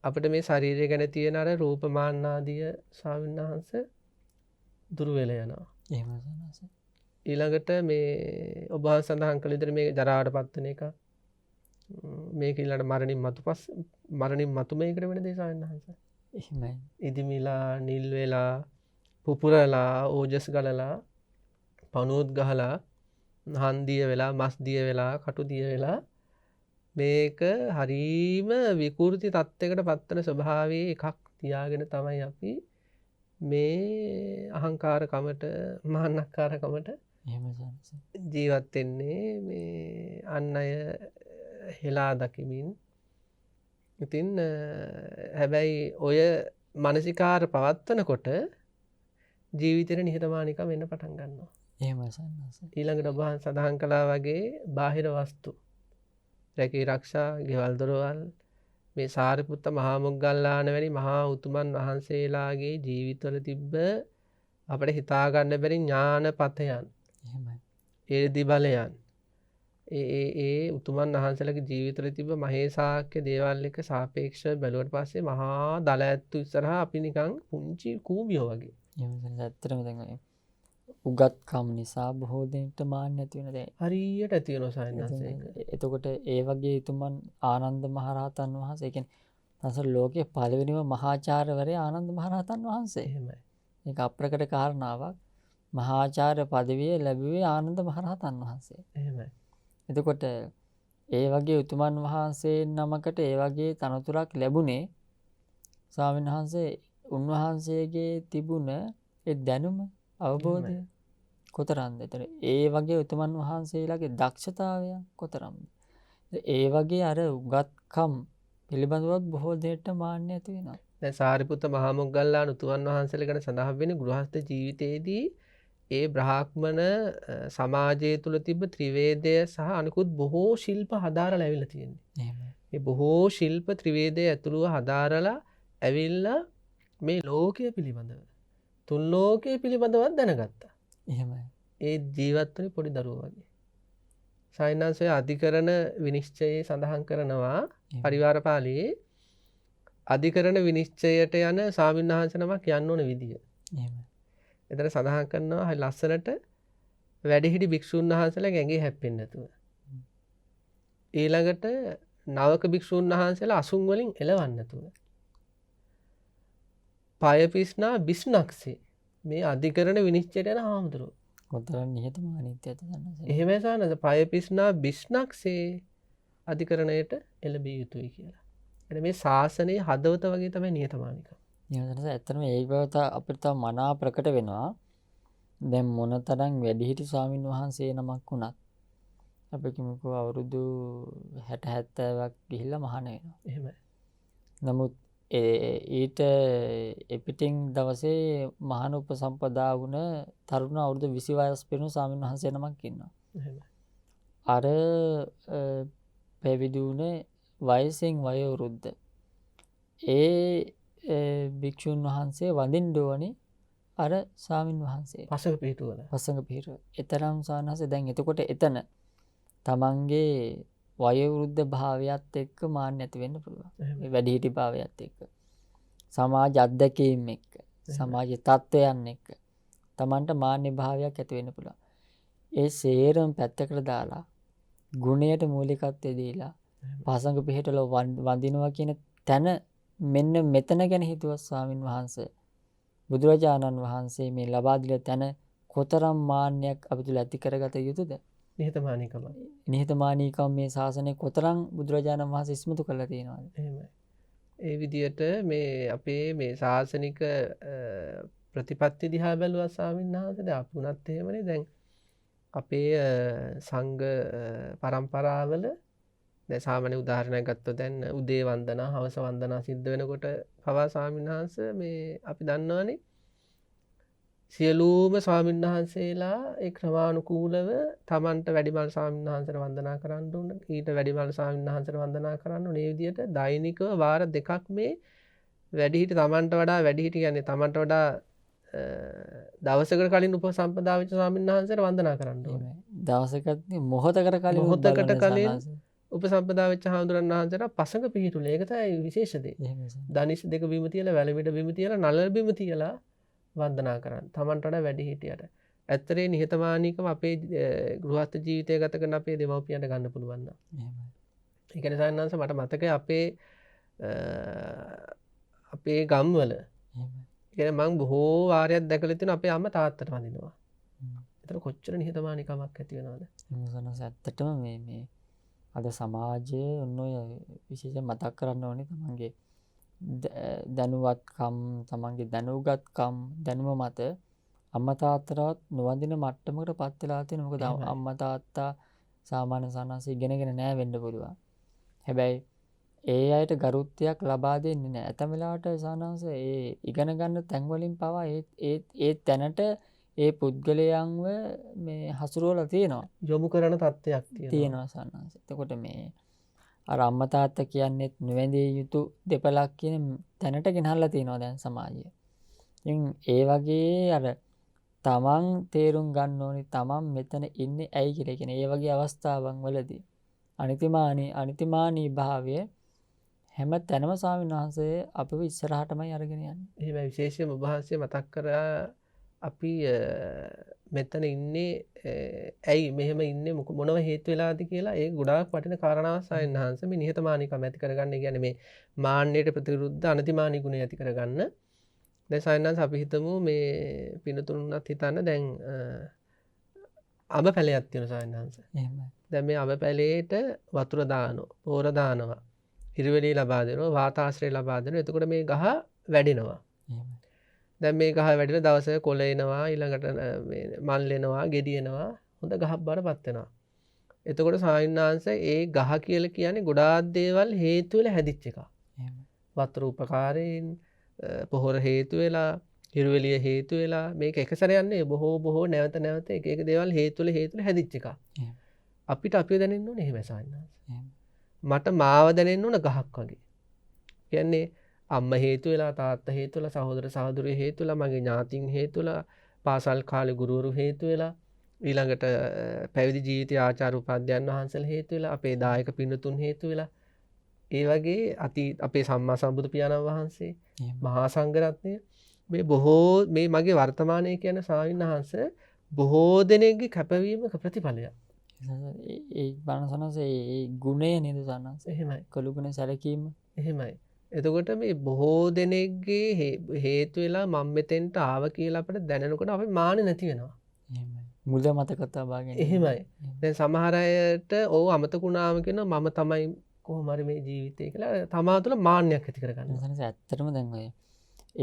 අපිට මේ ශරීරය ගැන තියෙන අර රූපමාන ආදිය ස්වාමීන් වහන්සේ දුරු වෙලා යනවා. එහෙමයි. ඊළඟට මේ ඔබ වහන්සේ සඳහන් කළ විදිහට මේ ජරාවට පත් වෙන එක මේක ඊළඟට මරණින් මතු මේකට වෙන දේ ස්වාමීන් වහන්සේ. එහෙමයි. ඉදිමිලා නිල් වෙලා පුපුරලා ඕජස් ගලලා පණුවොත් ගහලා හන්දිය වෙලා මස් දිය වෙලා කටු දිය වෙලා මේක හරීම විකෘති තත්යකට පත්වන ස්වභාවයේ එකක් තියාගෙන තමයි අපි මේ අහංකාරකමට මාන්නක්කාරකමට ජීවත් වෙන්නේ මේ අන් අය හෙලා දකිමින්. ඉතින් හැබැයි ඔය මානසිකාර පවත්වනකොට ජීවිතේට නිහතමානීකම වෙන්න පටන් ගන්නවා. එහෙමයි සන්නස. ඊළඟට ඔබ සඳහන් කළා වගේ බාහිර වස්තු රැකී රක්ෂා ගෙවල් දොරවල් මේ සාරිපුත්ත මහා මොග්ගල්ලාන වැනි මහා උතුමන් වහන්සේලාගේ ජීවිතවල තිබ්බ අපිට හිතා ගන්න බැරි ඥානපතයන් එහෙමයි. ඉර්ධි බලයන් ඒ උතුමන් වහන්සේලාගේ ජීවිතවල තිබ්බ මහේසාක්‍ය දේවල් එක්ක සාපේක්ෂව බැලුවට පස්සේ මහා දල ඇත්තු ඉස්සරහා අපි නිකන් පුංචි කූඹියෝ වගේ. එහෙම ඇත්තටම දැන් ඔය උගත්කම් නිසා බොහෝ දෙනෙක්ට මාන්න ඇති වෙන දැන්. හරියට ඇති වෙනවා සයන්නාසේක. එතකොට ඒ වගේ උතුමන් ආනන්ද මහරහතන් වහන්සේ, ඒ කියන්නේ සංසාර ලෝකයේ පළවෙනිම මහාචාර්යවරයා ආනන්ද මහරහතන් වහන්සේ. එහෙමයි. මේක අප්‍රකට කාරණාවක්. මහාචාර්ය පදවිය ලැබුවේ ආනන්ද මහරහතන් වහන්සේ. එහෙමයි. එතකොට ඒ වගේ උතුමන් වහන්සේ නමකට ඒ වගේ තනතුරක් ලැබුණේ ස්වාමීන් වහන්සේ උන්වහන්සේගේ තිබුණ ඒ දැනුම අවබෝධය කොතරම්ද? ඒතර ඒ වගේ උතුමන් වහන්සේලාගේ දක්ෂතාවය කොතරම්ද? ඒ වගේ අර උගත්කම් පිළිබඳවත් බොහෝ දෙයට මාන්නය ඇති වෙනවා. දැන් සාරිපුත්ත මහා මොග්ගල්ලාන උතුමන් වහන්සේලා ගැන සඳහන් වෙන්නේ ගෘහස්ත ජීවිතයේදී ඒ බ්‍රාහ්මණ සමාජය තුල තිබ්බ ත්‍රිවේදය සහ අනිකුත් බොහෝ ශිල්ප හදාරලා ඇවිල්ලා තියෙනවා. එහෙමයි. මේ බොහෝ ශිල්ප ත්‍රිවේදය ඇතුළුව හදාරලා ඇවිල්ලා මේ ලෝකය පිළිබඳව තුන් ලෝකයේ පිළිබඳවත් දැනගත්තා. එහෙමයි. ඒ ජීවත් වුණේ පොඩි දරුවෝ වගේ. සයන්නාංශය අධිකරණ විනිශ්චයේ සඳහන් කරනවා පරිවාර පාළියේ අධිකරණ විනිශ්චයට යන ස්වාමීන් වහන්සේ නමක් යන්න ඕන විදිය. එහෙමයි. එතන සඳහන් කරනවා හරි ලස්සනට වැඩිහිටි භික්ෂුන් වහන්සේලා ඇඟේ හැප්පෙන්නේ නැතුව. ඊළඟට නවක භික්ෂුන් වහන්සේලා අසුන් වලින් එලවන්න නැතුව. පය පිස්නා බිස්නක්සේ මේ අධිකරණ විනිශ්චයට යන හාමුදුරුවෝ. කොතරම් නිහතමානීත්වයක්ද දන්නවද? එහෙමයි සානද පය පිස්නා බිස්නක්සේ අධිකරණයට එළඹිය යුතුයි කියලා. එතන මේ ශාසනයේ හදවත වගේ තමයි නිහතමානීකම. නිහතමානීකම ඇත්තටම ඒ බව අපිට තව මනා ප්‍රකට වෙනවා. දැන් මොනතරම් වැඩිහිටි ස්වාමින් වහන්සේ නමක් වුණත් අපි කිමුකෝ අවුරුදු 60 70ක් ගිහිල්ලා මහාන වෙනවා. එහෙමයි. නමුත් ඊට එපිටින් දවසේ මහාන උපසම්පදා වුණ තරුණ අවුරුදු 20 වයස් පිරුණු ස්වාමීන් වහන්සේ නමක් ඉන්නවා. එහෙමයි. අර පැවිදි වුණේ වයසෙන් වයෝවෘද්ධ. ඒ භික්ෂුන් වහන්සේ වඳින්න ඕනේ අර ස්වාමීන් වහන්සේ. පසඟ පිටුවල. පසඟ පිටුව. එතරම් ස්වාමීන් වහන්සේ දැන් එතකොට එතන තමන්ගේ වයෝවෘද්ධ භාවයත් එක්ක මාන්න ඇති වෙන්න පුළුවන්. වැඩිහිටි භාවයත් එක්ක. සමාජ අත්දැකීම් එක්ක, සමාජ තත්ත්වයන් එක්ක තමන්ට මාන්නේ භාවයක් ඇති වෙන්න පුළුවන්. ඒ සේරම පැත්තකට දාලා ගුණයට මූලිකත්වය දීලා පසඟ පිටවල වඳිනවා කියන තැන මෙන්න මෙතන ගැන හිතුවත් ස්වාමින් වහන්සේ බුදුරජාණන් වහන්සේ මේ ලබා දීලා තැන කොතරම් මාන්නයක් අපි තුල ඇති කරගත යුතුද? නිහතමානීකම. නිහතමානීකම මේ ශාසනය කොතරම් බුදුරජාණන් වහන්සේ ඉස්මතු කරලා තියෙනවද? එහෙමයි. ඒ විදියට මේ අපේ මේ ශාසනික ප්‍රතිපත්ති දිහා බැලුවා ස්වාමීන් වහන්සේ දැන් අපි උනත් එහෙමනේ දැන් අපේ සංඝ පරම්පරාවල දැන් සාමාන්‍ය උදාහරණයක් ගත්තොත් දැන් උදේ වන්දනා හවස වන්දනා සිද්ධ වෙනකොට පවා ස්වාමීන් වහන්සේ මේ අපි දන්නවනේ සියලුම ස්වාමීන් වහන්සේලා ඒ ක්‍රමානුකූලව තමන්ට වැඩිමල් ස්වාමීන් වහන්සේට වන්දනා කරන්න ඕන ඊට වැඩිමල් ස්වාමීන් වහන්සේට වන්දනා කරන්න ඕන. මේ විදිහට දෛනිකව වාර දෙකක් මේ වැඩිහිටි තමන්ට වඩා වැඩිහිටි කියන්නේ තමන්ට වඩා දවසකට කලින් උපසම්පදා වෙච්ච ස්වාමීන් වහන්සේට වන්දනා කරන්න ඕනේ. දවසකට මොහොතකට කලින් උපසම්පදා වෙච්ච හාමුදුරන් වහන්සේට පසඟ පිහිටුල. ඒක තමයි විශේෂ දේ. දනිස් දෙක බිම තියලා වැලමිට බිම තියලා නළල බිම තියලා වන්දනා කරන්න. තමන්ට වඩා වැඩිහිටියට. ඇත්තරේ නිහතමානීකම අපේ ගෘහස්ත ජීවිතය ගත කරන අපේ දෙමව්පියන්ට ගන්න පුළුවන් නම්. එහෙමයි. ඒ කියන්නේ සයන්නාංශ මට මතකයි අපේ ගම්වල කියන්නේ මම බොහෝ වාරයක් දැකලා තියෙනවා අපේ අම්මා තාත්තට වඳිනවා. ඒතර කොච්චර නිහතමානීකමක් ඇති වෙනවද? ඇත්තටම මේ අද සමාජයේ ඔන්නෝය විශේෂයෙන් මතක් කරන්න ඕනේ තමන්ගේ දැනුවත්කම්, තමන්ගේ දැනුගත්කම්, දැනුම මත අම්මා තාත්තටවත් නොවඳින මට්ටමකට පත් වෙලා තියෙනවා. මොකද අම්මා තාත්තා සාමාන්‍ය සානස ඉගෙනගෙන නැහැ වෙන්න පුළුවන්. හැබැයි ඒ අයට ගරුත්වයක් ලබා දෙන්නේ නැහැ. ඇතැම් වෙලාවට සානස ඒ ඉගෙන ගන්න තැන් වලින් පවා ඒ තැනට ඒ පුද්ගලයන්ව මේ හසුරුවලා තියෙනවා. යොමු කරන තත්ත්වයක් තියෙනවා සානස. එතකොට මේ අර අම්මා තාත්තා කියන්නේත් නොවැඳිය යුතු දෙපළක් කියන තැනට ගෙනහල්ලා තියෙනවා දැන් සමාජය. ඉතින් ඒ වගේ අර තමන් තේරුම් ගන්න ඕනි තමන් මෙතන ඉන්නේ ඇයි කියලා කියන ඒ වගේ අවස්ථාවන් වලදී අනිතිමානී භාවය හැම තැනම ස්වාමීන් වහන්සේ අපිව ඉස්සරහටමයි අරගෙන යන්නේ. එහෙම විශේෂයෙන්ම ඔබ වහන්සේ මතක් කරා අපි මෙතන ඉන්නේ ඇයි මෙහෙම ඉන්නේ මොනව හේතු වෙලාද කියලා ඒ ගොඩාක් වටින කාරණාවක් ස්වාමීන් වහන්සේ මේ නිහතමානීකම ඇති කරගන්න කියන්නේ මේ මාන්නයට ප්‍රතිවිරුද්ධ අනතිමානී ගුණය ඇති කරගන්න. දැන් ස්වාමීන් වහන්සේ අපි හිතමු මේ පිනතුන්වත් හිතන්න දැන් අඹ පැලයක් තියෙනවා ස්වාමීන් වහන්සේ. එහෙමයි. දැන් මේ අඹ පැලේට වතුර දානවා, පෝර දානවා, හිරුවෙලි ලබා දෙනවා, වාතාශ්‍රය ලබා දෙනවා. එතකොට මේ ගහ වැඩෙනවා. එහෙමයි. දැන් මේ ගහ වැඩිලා දවසක කොළ එනවා, ඊළඟට මල් එනවා, ගෙඩි එනවා, හොඳ ගහක් බවටපත් වෙනවා. එතකොට ස්වාමීන් වහන්සේ ඒ ගහ කියලා කියන්නේ ගොඩාක් දේවල් හේතු වෙලා හැදිච්ච එකක්. එහෙමයි. වතුර උපකාරයෙන්, පොහොර හේතු වෙලා, හිරුවෙලිය හේතු වෙලා මේක එක සැරයක් නෙවෙයි බොහෝ නැවත නැවත එක එක දේවල් හේතු වෙලා හැදිච්ච එකක්. එහෙමයි. අපිට අපිව දැනෙන්න ඕනේ එහෙම ස්වාමීන් වහන්සේ. එහෙමයි. මට මාව දැනෙන්න ඕන ගහක් වගේ. කියන්නේ අම්ම හේතු වෙලා, තාත්තා හේතු වෙලා, සහෝදර සහෝදරිය හේතු වෙලා, මගේ ඥාතීන් හේතු වෙලා, පාසල් කාලේ ගුරුවරු හේතු වෙලා, ඊළඟට පැවිදි ජීවිතයේ ආචාර්ය උපාධ්‍යයන් වහන්සේලා හේතු වෙලා, අපේ දායක පින්නතුන් හේතු වෙලා, ඒ වගේ අපේ සම්මා සම්බුදු පියාණන් වහන්සේ, මහා සංඝරත්නය මේ බොහෝ මේ මගේ වර්තමානයේ කියන ස්වාමීන් වහන්සේ බොහෝ දෙනෙක්ගේ කැපවීමක ප්‍රතිඵලයක්. ඒ බණසනස ඒ ගුණය නේද සන්නස. එහෙමයි. කළුගුණ සැලකීම. එහෙමයි. එතකොට මේ බොහෝ දෙනෙක්ගේ හේතු වෙලා මම මෙතෙන්ට ආව කියලා අපිට දැනෙනකොට අපි මානෙ නැති වෙනවා. එහෙමයි. මුල මතක තබා ගැනීම. එහෙමයි. දැන් සමහර අයට ඕව අමතකුණාම කියනවා මම තමයි කොහොම හරි මේ ජීවිතේ කියලා තමා තුළ මාන්නයක් ඇති කරගන්නවා. සනස ඇත්තටම දැන් ඔය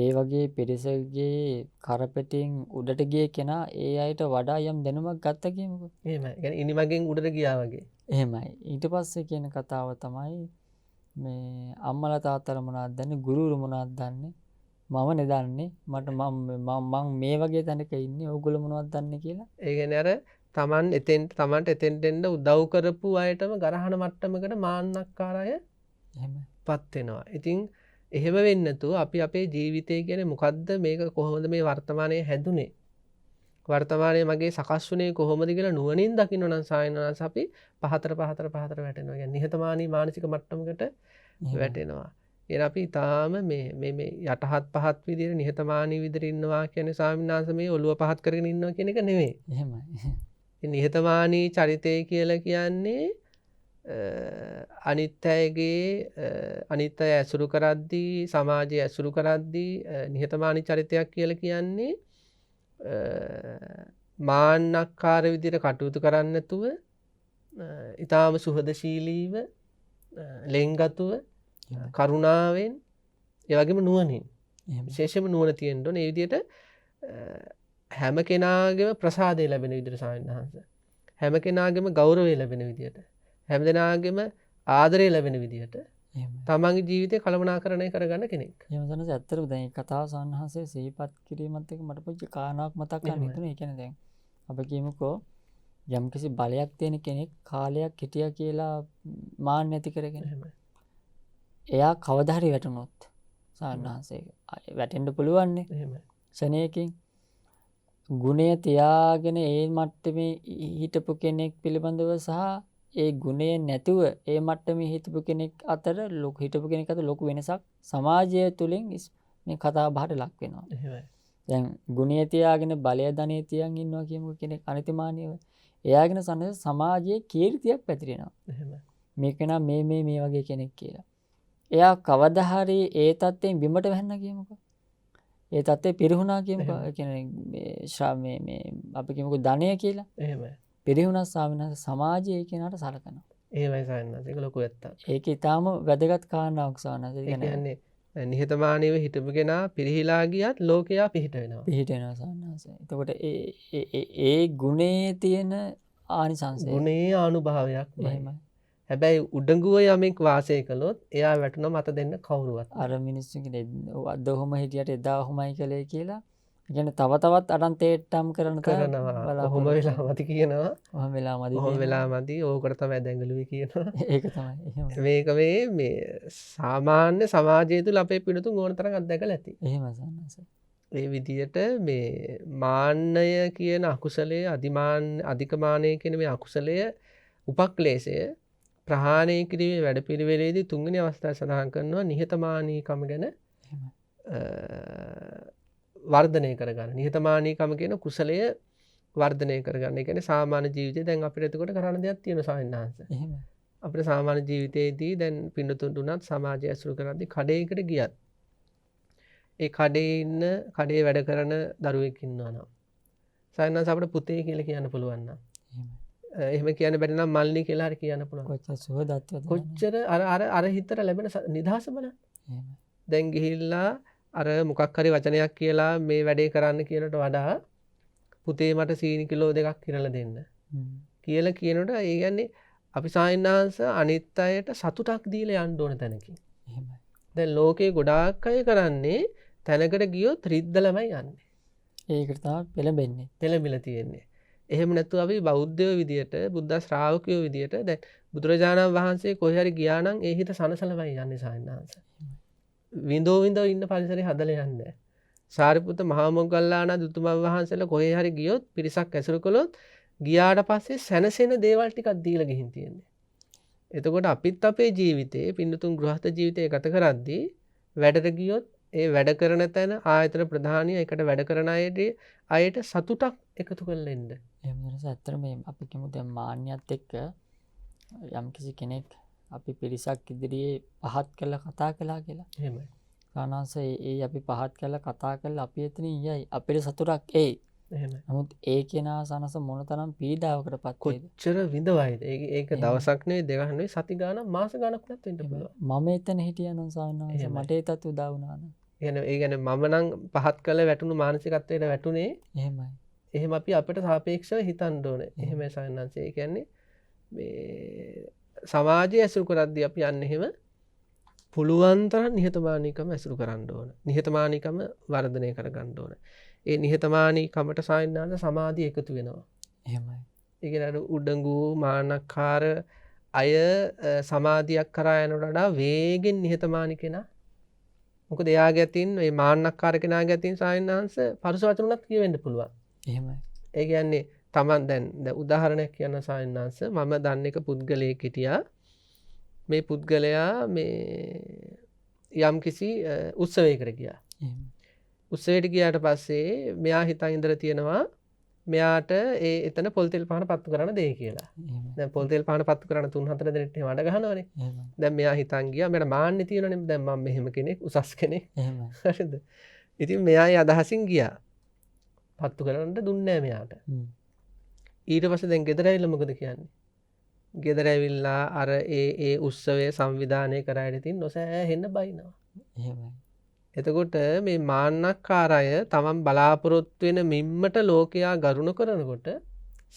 ඒ වගේ පිරිසගේ කරපැටින් උඩට ගිය කෙනා ඒ අයට වඩා යම් දැනුමක් ගත්තා කියමුකෝ. එහෙමයි. يعني ඉනිමගෙන් උඩට ගියා වගේ. එහෙමයි. ඊට පස්සේ කියන කතාව තමයි මේ අම්මලා තාත්තලා මොනවද දන්නේ, ගුරුවරු මොනවද දන්නේ, මම නෙදන්නේ, මම මේ වගේ තැනක ඉන්නේ, ඕගොල්ලෝ මොනවද දන්නේ කියලා. ඒ කියන්නේ අර තමන්ට එතෙන්ට එන්න උදව් කරපු අයටම ගරහන මට්ටමකට මාන්නක්කාර අය එහෙමයි. පත් වෙනවා. ඉතින් එහෙම වෙන්නේ නැතුව අපි අපේ ජීවිතය කියන්නේ මොකද්ද, මේක කොහොමද මේ වර්තමානයේ හැදුනේ, වර්තමානයේ මගේ සකස් වුණේ කොහොමද කියලා නුවණින් දකින්න නම් සායනවාස අපි පහතර වැටෙනවා. කියන්නේ නිහතමානී මානසික මට්ටමකට වැටෙනවා. එන අපි ඊටාම මේ යටහත් පහත් විදිහට නිහතමානී විදිහට ඉන්නවා කියන්නේ ස්වාමීන් වහන්සේ මේ ඔළුව පහත් කරගෙන ඉන්නවා කියන එක නෙමෙයි. එහෙමයි. නිහතමානී චරිතය කියලා කියන්නේ අනිත් අය ඇසුරු කරද්දී, සමාජය ඇසුරු කරද්දී නිහතමානී චරිතයක් කියලා කියන්නේ මාන්නක්කාර විදිහට කටයුතු කරන්නේ නැතුව ඊටාම සුහදශීලීව, ලෙන්ගතුව, කරුණාවෙන්, ඒ වගේම නුවණින්, විශේෂයෙන්ම නුවණ තියෙන්න ඕනේ. ඒ විදිහට හැම කෙනාගේම ප්‍රසාදය ලැබෙන විදිහට ස්වාමීන් වහන්සේ, හැම කෙනාගේම ගෞරවය ලැබෙන විදිහට, හැම දෙනාගේම ආදරය ලැබෙන විදිහට තමන්ගේ ජීවිතය කළමනාකරණය කරගන්න කෙනෙක්. එහෙම තමයි. ඇත්තටම දැන් මේ කතාව සන්නහසේ සිහිපත් කිරීමත් එක්ක මට පොඩි කාරණාවක් මතක් ගන්න හිතුනේ. ඒ කියන්නේ දැන් අපි කියමුකෝ යම්කිසි බලයක් තියෙන කෙනෙක් කාලයක් හිටියා කියලා මාන්න නැති කරගෙන. එයා කවදා හරි වැටුනොත් සන්නහසේ වැටෙන්න පුළුවන් නේ. එහෙමයි. ශනේකින් ගුණය තියාගෙන ඒ මට්ටමේ හිටපු කෙනෙක් පිළිබඳව සහ ඒ ගුණය නැතුව ඒ මට්ටමේ හිටපු කෙනෙක් අතර ලොකු වෙනසක් සමාජය තුළින් මේ කතා බහට ලක් වෙනවා. එහෙමයි. දැන් ගුණය තියාගෙන බලය ධනෙ තියන් ඉන්නවා කියමුකෝ කෙනෙක් අනිතිමානීව. එයාගෙන සමාජයේ කීර්තියක් පැතිරෙනවා. එහෙමයි. මේක නම් මේ වගේ කෙනෙක් කියලා. එයා කවදා හරි ඒ තත්ත්වයෙන් බිමට වැහෙන්න කියමුකෝ. ඒ තත්ත්වේ පිරිහුණා කියමුකෝ. ඒ කියන්නේ මේ අපි කියමුකෝ ධනය කියලා. එහෙමයි. පිරිහුණා ස්වාමීන් වහන්සේ සමාජයේ කෙනාට සලකනවා. එහෙමයි ස්වාමීන් වහන්සේ. ඒක ලොකු ඇත්තක්. ඒක ඊටාම වැදගත් කාරණාවක් ස්වාමීන් වහන්සේ. ඒ කියන්නේ නිහතමානීව හිටපු කෙනා පිරිහිලා ගියත් ලෝකයා පිහිට වෙනවා. පිහිට වෙනවා ස්වාමීන් වහන්සේ. එතකොට ඒ ගුණේ තියෙන ආනිසංසය. ගුණේ ආනුභාවයක්. එහෙමයි. හැබැයි උඩඟුව යමෙක් වාසය කළොත් එයා වැටුණා මත දෙන්න කවුරුවත්. අර මිනිස්සු කියන්නේ අද ඔහොම හිටියට එදා ඔහොමයි කළේ කියලා ගැන තව තවත් අරන් තේට්ටම් කරන කරනවා ඔහොම වෙලා මති කියනවා ඔහම වෙලා මදි ඔහොම වෙලා මදි ඕකට තමයි දැඟලුවේ කියනවා ඒක තමයි මේක මේ සාමාන්‍ය සමාජය තුළ අපේ පිනතුන් ඕන තරම් අත්දැකලා ඇති එහෙම සන්නස ඒ විදියට මේ මාන්නය කියන අකුසලය අධිකමානය කියන මේ අකුසලය උපක්ලේශය ප්‍රහාණය කිරීමේ වැඩපිළිවෙලේදී තුන්වෙනි අවස්ථාව සඳහන් කරනවා නිහතමානීකම ගැන වර්ධනය කරගන්න. නිහතමානීකම කියන කුසලය වර්ධනය කරගන්න. ඒ කියන්නේ සාමාන්‍ය ජීවිතේ දැන් අපිට එතකොට කරන්න දෙයක් තියෙනවා සායනහංශ. එහෙම. අපිට සාමාන්‍ය ජීවිතේදී දැන් පින්නතුන්ට උනත් සමාජය ඇසුරු කරද්දී කඩේකට ගියත් ඒ කඩේ වැඩ කරන දරුවෙක් ඉන්නවා නම් සායනහංශ අපිට පුතේ කියලා කියන්න පුළුවන් නම් එහෙම කියන්න බැරි නම් මල්ලි කියලා හරි කියන්න පුළුවන්. කොච්චර සුවදත්වද කොච්චර අර හිතට ලැබෙන නිදහස බලන්න. එහෙම. දැන් ගිහිල්ලා අර මොකක් හරි වචනයක් කියලා මේ වැඩේ කරන්න කියනට වඩා පුතේ මට සීනි කිලෝ 2ක් කිරලා දෙන්න කියලා කියනකොට ඒ කියන්නේ අපි සායනහංශ අනිත් අයට සතුටක් දීලා යන්න ඕන තැනකින්. එහෙමයි. දැන් ලෝකේ ගොඩාක් අය කරන්නේ තැනකට ගියොත් රිද්දලමයි යන්නේ. ඒකට තමයි පෙළඹෙන්නේ. පෙළඹිලා තියෙන්නේ. එහෙම නැත්නම් අපි බෞද්ධයෝ විදියට බුද්ධ ශ්‍රාවකයෝ විදියට දැන් බුදුරජාණන් වහන්සේ කොහේ හරි ගියා නම් ඒ හිත සනසලමයි යන්නේ සායනහංශ. විඳෝ ඉන්න පරිසරය හදලා යන්නේ. සාරිපුත්ත මහා මොග්ගල්ලාන දුතුමන් වහන්සේලා කොහේ හරි ගියොත් පිරිසක් ඇසුරු කළොත් ගියාට පස්සේ සැනසෙන දේවල් ටිකක් දීලා ගිහින් තියෙන්නේ. එතකොට අපිත් අපේ ජීවිතේ පින්නතුන් ගෘහස්ත ජීවිතය ගත කරද්දී වැඩට ගියොත් ඒ වැඩ කරන තැන ආයතන ප්‍රධානිය එකට වැඩ කරන අයට සතුටක් එකතු කරලා එන්න. එහෙම වෙනස ඇත්තටම මේ අපි කියමු දැන් මාන්නයත් එක්ක යම්කිසි කෙනෙක් අපි පිරිසක් ඉදිරියේ පහත් කරලා කතා කළා කියලා. එහෙමයි. සානාංශ ඒ අපි පහත් කරලා කතා කරලා අපි එතනින් යයි අපිට සතුටක් එයි. එහෙමයි. නමුත් ඒ කෙනා සනස මොනතරම් පීඩාවකටපත් වේද? කොච්චර විඳවයිද? ඒක දවසක් නෙවෙයි දෙකක් නෙවෙයි සති ගාණක් මාස ගාණක් වුණත් වෙන්න පුළුවන්. මම එතන හිටියා නම් සානාංශ මට ඒතත් උදා වුණා නම්. ඒ කියන්නේ මම නම් පහත් කළ වැටුණු මානසිකත්වයට වැටුනේ. එහෙමයි. එහෙම අපි අපිට සාපේක්ෂව හිතන්න ඕනේ. එහෙමයි සායනංශ. ඒ කියන්නේ මේ සමාජය ඇසුරු කරද්දී අපි යන්නේ එහෙම පුළුවන් තරම් නිහතමානීකම ඇසුරු කරන්න ඕන. නිහතමානීකම වර්ධනය කරගන්න ඕන. ඒ නිහතමානීකමට සායනංශ සමාධිය එකතු වෙනවා. එහෙමයි. ඒ කියන්නේ උඩඟු මානක්කාර අය සමාධියක් කරා යනට වඩා වේගෙන් නිහතමානී කෙනා මොකද එයාගේ අතින් මේ මාන්නක්කාර කෙනාගේ අතින් සායනංශ පරුස වචන උනත් කියවෙන්න පුළුවන්. එහෙමයි. ඒ කියන්නේ තමන් දැන් උදාහරණයක් කියන්න සායනංශ මම දන්න එක පුද්ගලයෙක් හිටියා. මේ පුද්ගලයා මේ යම්කිසි උත්සවයකට ගියා. උත්සවයට ගියාට පස්සේ මෙයා හිතන් ඉඳලා තියෙනවා මෙයාට එතන පොල් තෙල් පහන පත්තු කරන්න දෙයි කියලා. දැන් පොල් තෙල් පහන පත්තු කරන්න 3-4 දෙනෙක් එහෙම අඩ ගහනවනේ. දැන් මෙයා හිතන් ගියා මට මාන්නේ තියෙනවනේ දැන් මම මෙහෙම කෙනෙක් උසස් කෙනෙක්. හරිද? ඉතින් මෙයා ඒ අදහසින් ගියා. පත්තු කරන්න දුන්නේ මෙයාට. ඊට පස්සේ දැන් ගෙදර ඇවිල්ලා මොකද කියන්නේ? ගෙදර ඇවිල්ලා අර ඒ උත්සවය සංවිධානය කරාගෙන ඉතින් නොසෑහෙන්න බයිනවා. එහෙමයි. එතකොට මේ මාන්නක්කාර අය තමන් බලාපොරොත්තු වෙන මිම්මට ලෝකයා ගරුණ කරනකොට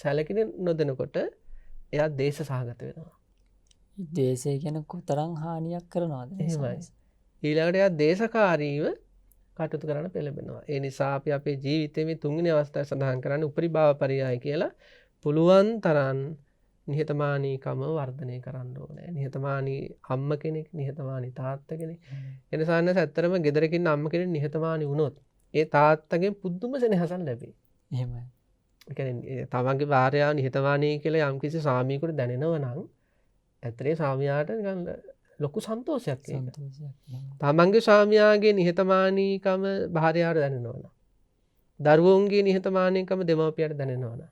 සැලකිලි නොදෙනකොට එයා දේශ සහගත වෙනවා. දේශය ගැන කොතරම් හානියක් කරනවද? එහෙමයි. ඊළඟට එයා දේශකාරීව කටයුතු කරන්න පෙළඹෙනවා. ඒ නිසා අපි අපේ ජීවිතයේ මේ තුන්වෙනි අවස්ථාව සඳහන් කරන්නේ උපරිභාව පරියාය කියලා පුළුවන් තරම් නිහතමානීකම වර්ධනය කරන්න ඕනේ. නිහතමානී අම්ම කෙනෙක්, නිහතමානී තාත්තා කෙනෙක්. එනිසා නැස ඇත්තරම ගෙදරකින් අම්ම කෙනෙක් නිහතමානී වුණොත් ඒ තාත්තගෙන් පුදුම සෙනෙහසක් ලැබේ. එහෙමයි. ඒ කියන්නේ තමන්ගේ භාර්යාව නිහතමානී කියලා යම්කිසි ස්වාමියෙකුට දැනෙනවා නම් ඇත්තටම ස්වාමියාට නිකන් ලොකු සන්තෝෂයක් ඒක. තමන්ගේ ස්වාමියාගේ නිහතමානීකම භාර්යාවට දැනෙනවා නම් දරුවෝන්ගේ නිහතමානීකම දෙමව්පියන්ට දැනෙනවා නම්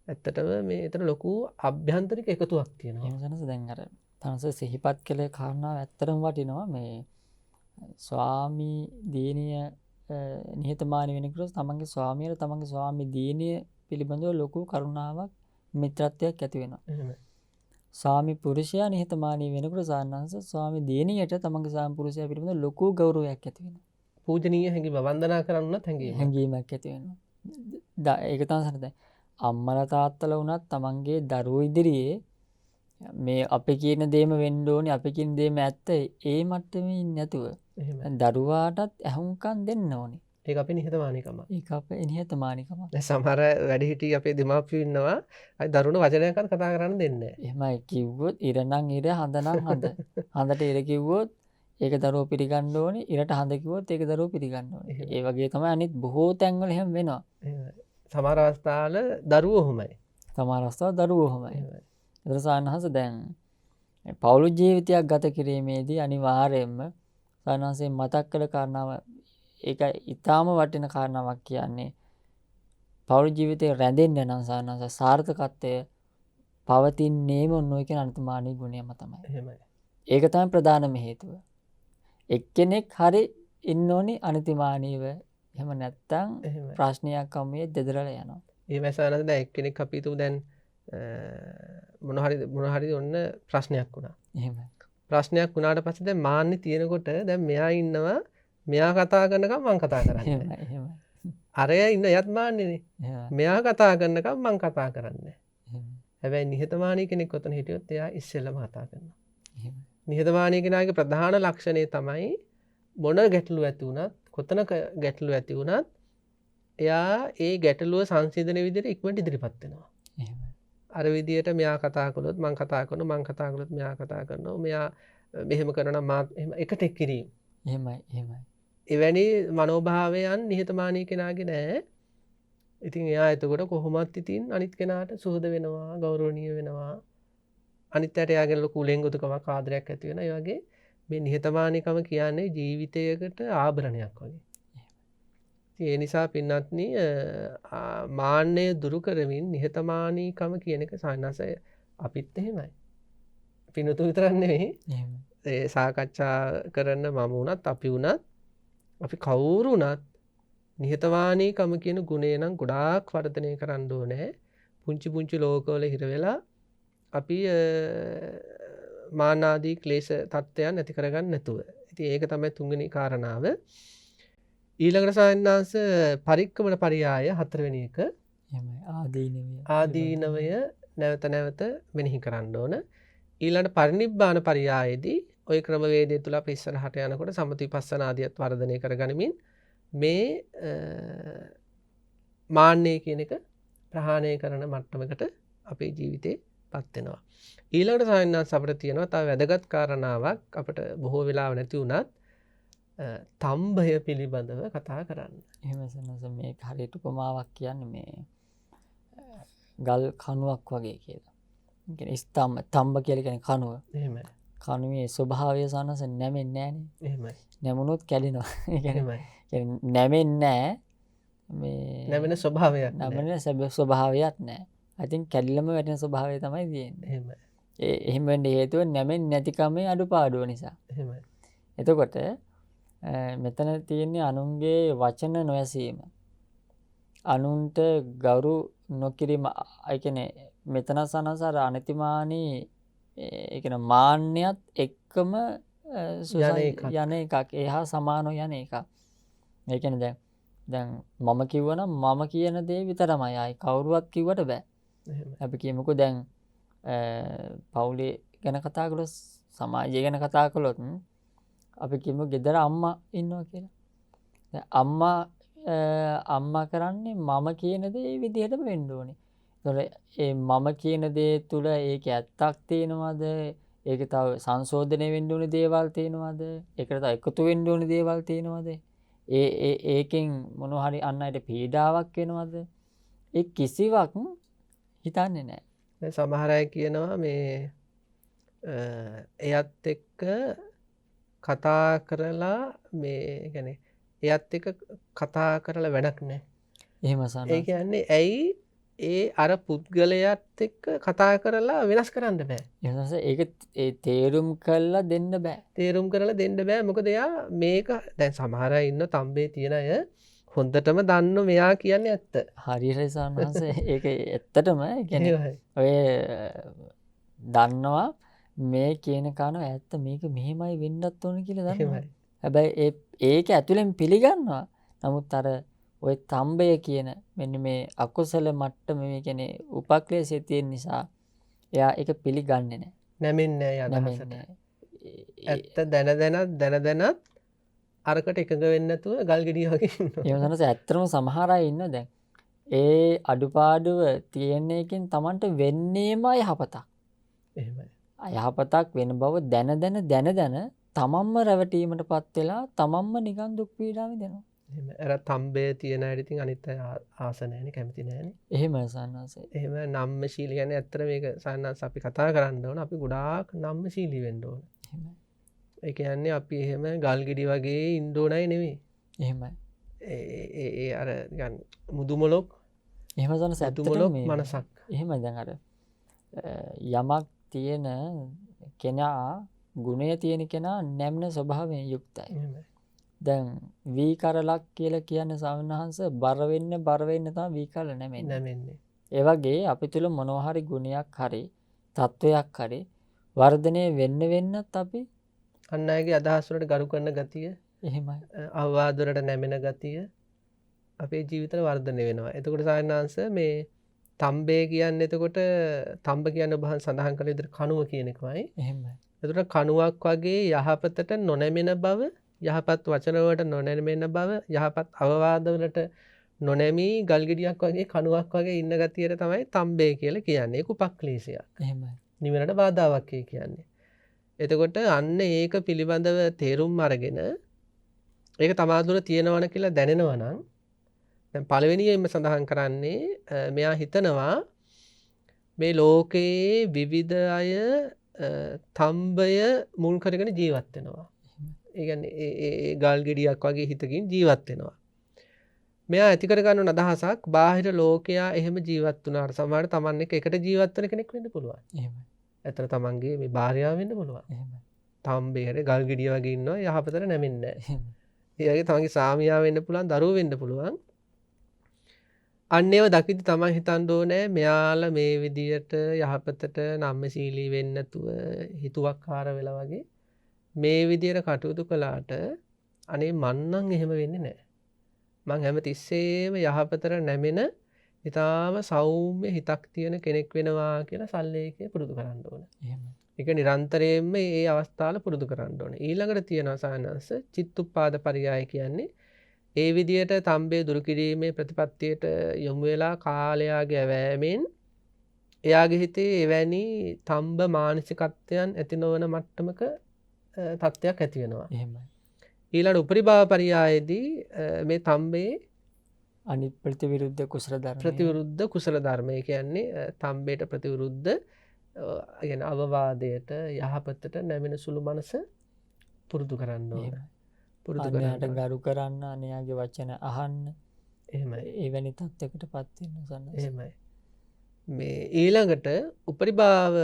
ඇත්තටම මේ එතන ලොකු අභ්‍යන්තරික එකතුවක් තියෙනවා. එහෙම සනස දැන් අර තනස සිහිපත් කළ කාරණාව ඇත්තටම වටිනවා. මේ ස්වාමි දියණිය නිහතමානී වෙනකොට තමන්ගේ ස්වාමියාට තමන්ගේ ස්වාමි දියණිය පිළිබඳව ලොකු කරුණාවක් මිත්‍රත්වයක් ඇති වෙනවා. එහෙමයි. ස්වාමි පුරුෂයා නිහතමානී වෙනකොට සාන්නංශ ස්වාමි දියණියට තමන්ගේ ස්වාමි පුරුෂයා පිළිබඳව ලොකු ගෞරවයක් ඇති වෙනවා. පූජනීය හැඟීම වන්දනා කරන්නත් හැඟීමක් ඇති වෙනවා. ඒක තමයි සනස දැන් අම්මලා තාත්තලා වුණත් තමන්ගේ දරුවෝ ඉදිරියේ මේ අපි කියන දේම වෙන්න ඕනේ අපි කියන දේම ඇත්ත ඒ මට්ටමේ නැතුව දරුවාටත් ඇහුම්කන් දෙන්න ඕනේ. ඒක අපේ නිහතමානීකම. ඒක අපේ නිහතමානීකම. දැන් සමහර වැඩිහිටි අපේ දෙමාපියෝ ඉන්නවා අය දරුණු වචනයක්වත් කතා කරන්න දෙන්නේ නැහැ. එහෙමයි කිව්වොත් ඉර නම් ඉර හඳ නම් හඳ. හඳට ඉර කිව්වොත් ඒක දරුවෝ පිළිගන්න ඕනේ. ඉරට හඳ කිව්වොත් ඒක දරුවෝ පිළිගන්න ඕනේ. ඒ වගේ තමයි අනිත් බොහෝ තැන්වල එහෙම වෙනවා. සමහර අවස්ථාවල දරුවෝ ඔහොමයි. සමහර අවස්ථාවල දරුවෝ ඔහොමයි. ඒතර සානහස දැන් පෞල් ජීවිතයක් ගත කිරීමේදී අනිවාර්යයෙන්ම සානහසේ මතක් කළ කාරණාව ඒක ඊටාම වටින කාරණාවක් කියන්නේ පෞල් ජීවිතේ රැඳෙන්න නම් සානහස සාර්ථකත්වය පවතින්නේම ඔන්නෝයි කියන අනිතමානී ගුණයම තමයි. එහෙමයි. ඒක තමයි ප්‍රධානම හේතුව. එක්කෙනෙක් හරි ඉන්න ඕනි අනිතිමානීව. එහෙම නැත්තම් ප්‍රශ්නයක් අමුයේ දෙදරලා යනවා. ඒ මැසානද දැන් එක්කෙනෙක් අපි හිතුව දැන් මොන හරි ඔන්න ප්‍රශ්නයක් වුණා. එහෙමයි. ප්‍රශ්නයක් වුණාට පස්සේ දැන් මාන්නේ තියෙනකොට දැන් මෙයා ඉන්නවා මෙයා කතා කරනකම් මං කතා කරන්නේ. එහෙමයි. එහෙමයි. අරයා ඉන්න එයත් මාන්නේනේ. මෙයා කතා කරනකම් මං කතා කරන්නේ. හැබැයි නිහතමානී කෙනෙක් ඔතන හිටියොත් එයා ඉස්සෙල්ලම කතා කරනවා. නිහතමානී කෙනාගේ ප්‍රධාන ලක්ෂණය තමයි මොන ගැටලු ඇති වුණත් කොතනක ගැටලු ඇති වුණත් එයා ඒ ගැටලුව සංසිඳන විදිහට ඉක්මනට ඉදිරිපත් වෙනවා. එහෙමයි. අර විදිහට මෙයා කතා කළොත් මං කතා කරනවා මං කතා කළොත් මෙයා කතා කරනවා මෙයා මෙහෙම කරනවා මාත් එහෙම එකට කිරීම. එහෙමයි. එහෙමයි. එවැනි මනෝභාවයන් නිහතමානී කෙනාගේ නැහැ. ඉතින් එයා එතකොට කොහොමත් ඉතින් අනිත් කෙනාට සුහද වෙනවා ගෞරවනීය වෙනවා. අනිත් අයට එයාගෙන ලොකු උලෙන්ගොතුකමක් ආදරයක් ඇති වෙනවා. ඒ වගේ මේ නිහතමානීකම කියන්නේ ජීවිතයකට ආභරණයක් වගේ. ඒ නිසා පින්වත්නි මාන්නය දුරු කරමින් නිහතමානීකම කියන එක සානසය අපිත් එහෙමයි. පින්වතු විතරක් නෙවෙයි. ඒ සාකච්ඡා කරන මම වුණත් අපි වුණත් අපි කවුරු වුණත් නිහතමානීකම කියන ගුණය නම් ගොඩාක් වර්ධනය කරන්න ඕනේ. පුංචි පුංචි ලෝකවල හිර වෙලා අපි මානාදී ක්ලේශ තත්ත්වයන් ඇති කරගන්න නැතුව. ඉතින් ඒක තමයි තුන්වෙනි කාරණාව. ඊළඟට සායනාංශ පරික්කමන පරියාය 4 වෙනි එක. එහෙමයි. ආදීනවය නැවත නැවත මෙනෙහි කරන්න ඕන. ඊළඟට පරිනිබ්බාන පරියායේදී ওই ක්‍රමවේදය තුල අපි ඉස්සරහට යනකොට සමතිපස්සන ආදියත් වර්ධනය කරගනිමින් මේ මාන්නය කියන එක ප්‍රහාණය කරන මට්ටමකට අපේ ජීවිතේ පත් වෙනවා. ඊළඟට සායනාංශ අපිට තියෙනවා තව වැදගත් කාරණාවක් අපිට බොහෝ වෙලාව නැති වුණත් තම්බය පිළිබඳව කතා කරන්න. එහෙම සනස මේක හරියට උපමාවක් කියන්නේ මේ ගල් කණුවක් වගේ කියලා. ඒ කියන්නේ තම්බ කියලා කියන්නේ කණුව. එහෙමයි. කණුවේ ස්වභාවය සනස නැමෙන්නේ නැහනේ. එහෙමයි. නැමුණොත් කැඩෙනවා. ඒ කියන්නේ නැමෙන්නේ නැහැ. මේ නැමෙන ස්වභාවයක් නැහැ. නැමෙන ස්වභාවයක් නැහැ. I think කැඩිලම වැටෙන ස්වභාවය තමයි තියෙන්නේ. එහෙමයි. එහෙම වෙන්න හේතුව නැමෙන්නේ නැතිකමේ අඩුපාඩුව නිසා. එහෙමයි. එතකොට මෙතන තියෙන්නේ අනුන්ගේ වචන නොඇසීම. අනුන්ට ගෞරව නොකිරීම. ඒ කියන්නේ මෙතන සනසාර අනතිමානී ඒ කියන්නේ මාන්නයත් එක්කම යන එකක්. එහා සමානව යන එකක්. ඒ කියන්නේ දැන් මම කිව්වනම් මම කියන දේ විතරමයි. ආයි කවුරුවත් කිව්වට බෑ. අපි කියමුකෝ දැන් පවුලේ ගැන කතා කළොත් සමාජය ගැන කතා කළොත් අපි කියමු ගෙදර අම්මා ඉන්නවා කියලා. දැන් අම්මා කරන්නේ මම කියන දේ ඒ විදිහටම වෙන්න ඕනේ. ඒතකොට ඒ මම කියන දේ තුල ඒක ඇත්තක් තියෙනවද? ඒක තව සංශෝධනය වෙන්න ඕනේ දේවල් තියෙනවද? ඒකට තව එකතු වෙන්න ඕනේ දේවල් තියෙනවද? ඒකෙන් මොනවා හරි අන් අයට පීඩාවක් වෙනවද? ඒ කිසිවක් හිතන්නේ නැහැ. දැන් සමහර අය කියනවා මේ එයත් එක්ක කතා කරලා මේ කියන්නේ එයත් එක්ක කතා කරලා වැඩක් නැහැ. එහෙම සනස. ඒ කියන්නේ ඇයි ඒ අර පුද්ගලයාත් එක්ක කතා කරලා වෙනස් කරන්න බෑ. එහෙනම් ඒක ඒ තේරුම් කරලා දෙන්න බෑ. තේරුම් කරලා දෙන්න බෑ. මොකද එයා මේක දැන් සමහර අය ඉන්න තම්බේ තියෙන අය හොඳටම දන්න මෙයා කියන්නේ ඇත්ත. හරියට සනස ඒක ඇත්තටම කියන්නේ ඔය දන්නවා මේ කියන කන ඇත්ත මේක මෙහෙමයි වෙන්නත් ඕන කියලා දන්නවා. හැබැයි ඒක ඇතුලෙන් පිළිගන්නවා. නමුත් අර ඔය තම්බය කියන මෙන්න මේ අකුසල මට්ටම මේ කියන්නේ උපක්ලේශය තියෙන නිසා එයා ඒක පිළිගන්නේ නැහැ. නැමෙන්නේ නැහැ යදහසට. ඇත්ත දැන දැනත් අරකට එකඟ වෙන්නේ නැතුව ගල් ගෙඩිය වගේ ඉන්නවා. එහෙම සනස ඇත්තටම සමහර අය ඉන්න දැන්. ඒ අඩුපාඩුව තියෙන එකෙන් Tamanට වෙන්නේම යහපතක්. එහෙමයි. අයහපතක් වෙන බව දැන තමන්ම රැවටීමටපත් වෙලා තමන්ම නිකන් දුක් පීඩා විඳිනවා. එහෙම. අර තම්බේ තියන අය ඉතින් අනිත් අය ආස නැහැනේ, කැමති නැහැනේ. එහෙම සන්නසේ. එහෙම නම්මශීලී කියන්නේ ඇත්තට මේක සන්නස් අපි කතා කරන්න ඕන. අපි ගොඩාක් නම්මශීලී වෙන්න ඕන. එහෙමයි. ඒ කියන්නේ අපි එහෙම ගල් ගෙඩි වගේ ඉන්න ඕනයි නෙවෙයි. එහෙමයි. ඒ අර නිකන් මුදුමලොක් එහෙම සනස මුදුමලොක් මනසක්. එහෙමයි දැන් අර යමක් තියෙන කෙනා ගුණය තියෙන කෙනා නැම්න ස්වභාවයෙන් යුක්තයි. එහෙමයි. දැන් වී කරලක් කියලා කියන්නේ සාමණේරහංස බර වෙන්න තමයි වී කරල නැමෙන්නේ. නැමෙන්නේ. ඒ වගේ අපි තුල මොනවා හරි ගුණයක් හරි තත්වයක් හරි වර්ධනය වෙන්නත් අපි අන් අයගේ අදහස් වලට ගරු කරන ගතිය, එහෙමයි. අවවාද වලට නැමෙන ගතිය අපේ ජීවිතවල වර්ධනය වෙනවා. එතකොට සායනාංශ මේ තම්බේ කියන්නේ එතකොට තම්බ කියන්නේ ඔබ සඳහන් කළ විදිහට කණුව කියන එකමයි. එහෙමයි. එතකොට කණුවක් වගේ යහපතට නොනැමෙන බව, යහපත් වචන වලට නොනැමෙන බව, යහපත් අවවාද වලට නොනැමී ගල්ගෙඩියක් වගේ කණුවක් වගේ ඉන්න ගතියට තමයි තම්බේ කියලා කියන්නේ. ඒක උපක්ලේශයක්. එහෙමයි. නිවනට බාධාවක් කියන්නේ. එතකොට අන්න ඒක පිළිබඳව තේරුම් අරගෙන ඒක තමා තුළ තියෙනවන කියලා දැනෙනවා නම් දැන් පළවෙනියෙන්ම සඳහන් කරන්නේ මෙයා හිතනවා මේ ලෝකයේ විවිධ අය තම්බය මුල් කරගෙන ජීවත් වෙනවා. ඒ කියන්නේ ඒ ගල් ගෙඩියක් වගේ හිතකින් ජීවත් වෙනවා. මෙයා ඇති කර ගන්න අදහසක් බාහිර ලෝකයා එහෙම ජීවත් වුණාට සමහරවිට Taman එකට ජීවත් වෙන කෙනෙක් වෙන්න පුළුවන්. එහෙමයි. ඇත්තට තමන්ගේ මේ භාර්යාව වෙන්න පුළුවන්. එහෙමයි. තම්බේට ගල් ගෙඩිය වගේ ඉන්නවා යහපතට නැමෙන්නේ නැහැ. එහෙමයි. ඒ වගේ තමන්ගේ සාමියා වෙන්න පුළුවන්, දරුවෝ වෙන්න පුළුවන්. අන්න ඒව දකිද්දි තමයි හිතන්න ඕනේ මෙයාලා මේ විදියට යහපතට නම්මශීලී වෙන්නේ නැතුව හිතුවක්කාර වෙලා වගේ මේ විදියට කටයුතු කළාට අනේ මන්නම් එහෙම වෙන්නේ නැහැ. මං හැම තිස්සෙම යහපතට නැමෙන ඊටාම සෞම්‍ය හිතක් තියෙන කෙනෙක් වෙනවා කියලා සල්ලේකේ පුරුදු කරන්න ඕන. එහෙමයි. ඒක නිරන්තරයෙන්ම මේ අවස්ථාවල පුරුදු කරන්න ඕන. ඊළඟට තියෙනවා සානංශ චිත්තුප්පාද පරියාය කියන්නේ ඒ විදියට තම්බේ දුරු කිරීමේ ප්‍රතිපත්තියට යොමු වෙලා කාලයාගේ ඇවෑමෙන් එයාගේ හිතේ එවැනි තම්බ මානසිකත්වයන් ඇති නොවන මට්ටමක තත්ත්වයක් ඇති වෙනවා. එහෙමයි. ඊළඟ උපරිභාව පරියායේදී මේ තම්බේ අනිත් ප්‍රතිවිරුද්ධ කුසල ධර්ම ප්‍රතිවිරුද්ධ කුසල ධර්මය කියන්නේ තම්බේට ප්‍රතිවිරුද්ධ කියන්නේ අවවාදයට යහපතට නැමෙන සුළු මනස පුරුදු කරන්න ඕන. පුරුදු අන්‍යයට ගරු කරන්න, අන්‍යයාගේ වචන අහන්න. එහෙමයි. එවැනි තත්යකටපත් වෙන්න සන්නස. එහෙමයි. මේ ඊළඟට උපරිභාව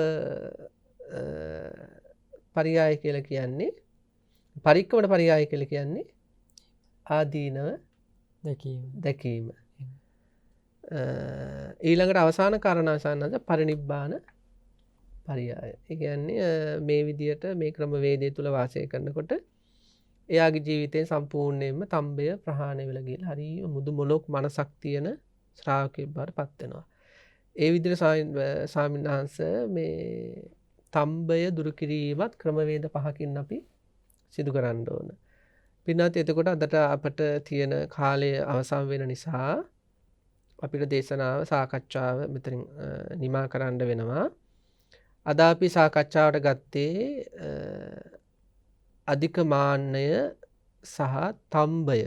පරියාය කියලා කියන්නේ පරික්කමට පරියාය කියලා කියන්නේ ආදීනව දැකීම. ඊළඟට අවසාන කාරණාසන්නද පරිනිබ්බාන පරියාය. ඒ කියන්නේ මේ විදියට මේ ක්‍රමවේදය තුල වාසය කරනකොට එයාගේ ජීවිතේ සම්පූර්ණයෙන්ම තම්බය ප්‍රහාණය වෙලා ගිහලා හරිය මුදු මොලොක් මනසක් තියෙන ශ්‍රාවකයෙක් බවට පත් වෙනවා. ඒ විදිහට සාමිනහංශ මේ තම්බය දුරු කිරීමත් ක්‍රමවේද පහකින් අපි සිදු කරන්න ඕන. පින්වත් එතකොට අදට අපට තියෙන කාලය අවසන් වෙන නිසා අපිට දේශනාව සාකච්ඡාව මෙතනින් නිමා කරන්න වෙනවා. අද අපි සාකච්ඡාවට ගත්තේ අධික මාන්නය සහ තම්බය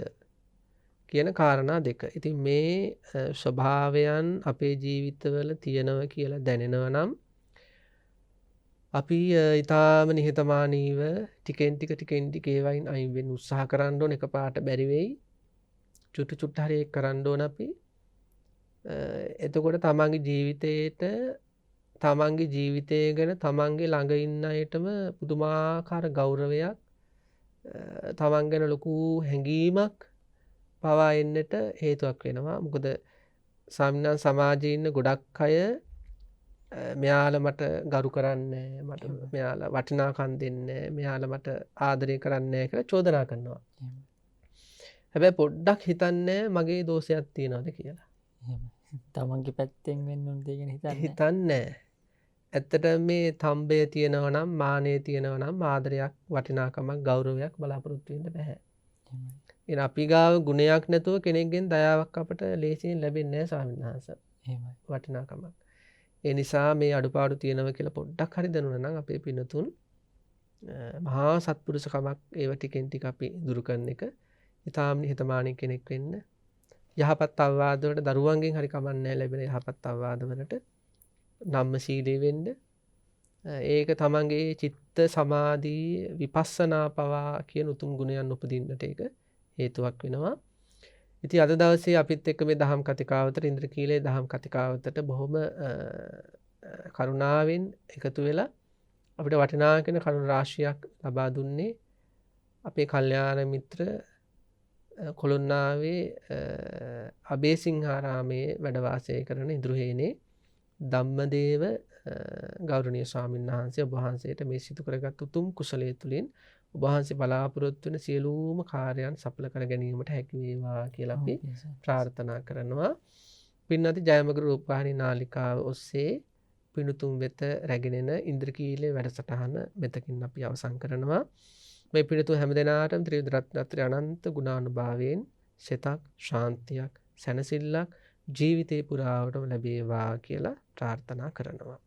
කියන කාරණා දෙක. ඉතින් මේ ස්වභාවයන් අපේ ජීවිතවල තියෙනවා කියලා දැනෙනවා නම් අපි ඊටාම නිහතමානීව ටිකෙන් ටික ඒවයින් අයින් වෙන්න උත්සාහ කරන්න ඕන. එකපාරට බැරි වෙයි. චුට්ටු හරි ඒක කරන්න ඕන අපි. එතකොට තමන්ගේ ජීවිතේට තමන්ගේ ජීවිතය ගැන තමන්ගේ ළඟ ඉන්න අයටම පුදුමාකාර ගෞරවයක් තමන් ගැන ලොකු හැඟීමක් පවා එන්නට හේතුවක් වෙනවා. මොකද සාමිනා සමාජයේ ඉන්න ගොඩක් අය මෙයාලා මට ගරු කරන්නේ, මට මෙයාලා වටිනාකම් දෙන්නේ, මෙයාලා මට ආදරය කරන්නේ කියලා චෝදනා කරනවා. හැබැයි පොඩ්ඩක් හිතන්නේ මගේ දෝෂයක් තියනවද කියලා. තමන්ගේ පැත්තෙන් වෙන්න ඕන දෙයක් හිතන්නේ. ඇත්තට මේ තම්බය තියෙනවා නම්, මානෙ තියෙනවා නම් ආදරයක්, වටිනාකමක්, ගෞරවයක් බලාපොරොත්තු වෙන්න බෑ. එන අපි ගාව ගුණයක් නැතුව කෙනෙක්ගෙන් දයාවක් අපට ලේසියෙන් ලැබෙන්නේ නැහැ ස්වාමීන් වහන්සේ. එහෙමයි. වටිනාකමක්. ඒ නිසා මේ අඩුපාඩු තියෙනවා කියලා පොඩ්ඩක් හරි දැනුණා නම් අපේ පිනතුන් මහා සත්පුරුෂකමක් ඒව ටිකෙන් ටික අපි දුරු කරන එක ඊටාම් නිහතමානී කෙනෙක් වෙන්න යහපත් අවවාද වලට දරුවන්ගෙන් හරි කමන්නේ ලැබෙන යහපත් අවවාද වලට නම්මශීලී වෙන්න ඒක තමන්ගේ චිත්ත සමාධි විපස්සනා පවා කියන උතුම් ගුණයන් උපදින්නට ඒක හේතුවක් වෙනවා. ඉතින් අද දවසේ අපිත් එක්ක මේ දහම් කතිකාවතට ඉන්ද්‍රකීලයේ දහම් කතිකාවතට බොහොම කරුණාවෙන් එකතු වෙලා අපිට වටිනා කෙන කරුණ රාශියක් ලබා දුන්නේ අපේ කල්යාණ මිත්‍ර කොළොන්නාවේ අබේසිංහාරාමයේ වැඩ වාසය කරන ඉඳුරුහේනේ ධම්මදේව ගෞරවනීය ස්වාමීන් වහන්සේ ඔබ වහන්සේට මේ සිදු කරගත් උතුම් කුසලයේ තුලින් ඔබ වහන්සේ බලාපොරොත්තු වෙන සියලුම කාර්යයන් සඵල කර ගැනීමට හැකි වේවා කියලා අපි ප්‍රාර්ථනා කරනවා. පින්නති ජයමගුරු රූපවාහිනී නාලිකාව ඔස්සේ පිනුතුම් වෙත රැගෙන එන ඉන්ද්‍රකීලයේ වැඩසටහන මෙතකින් අපි අවසන් කරනවා. මේ පිනුතුම් හැමදෙනාටම ත්‍රිවිධ රත්නත්‍රි අනන්ත ගුණානුභාවයෙන් සිතක් ශාන්තියක් සැනසෙල්ලක් ජීවිතේ පුරාවටම ලැබේවා කියලා ප්‍රාර්ථනා කරනවා.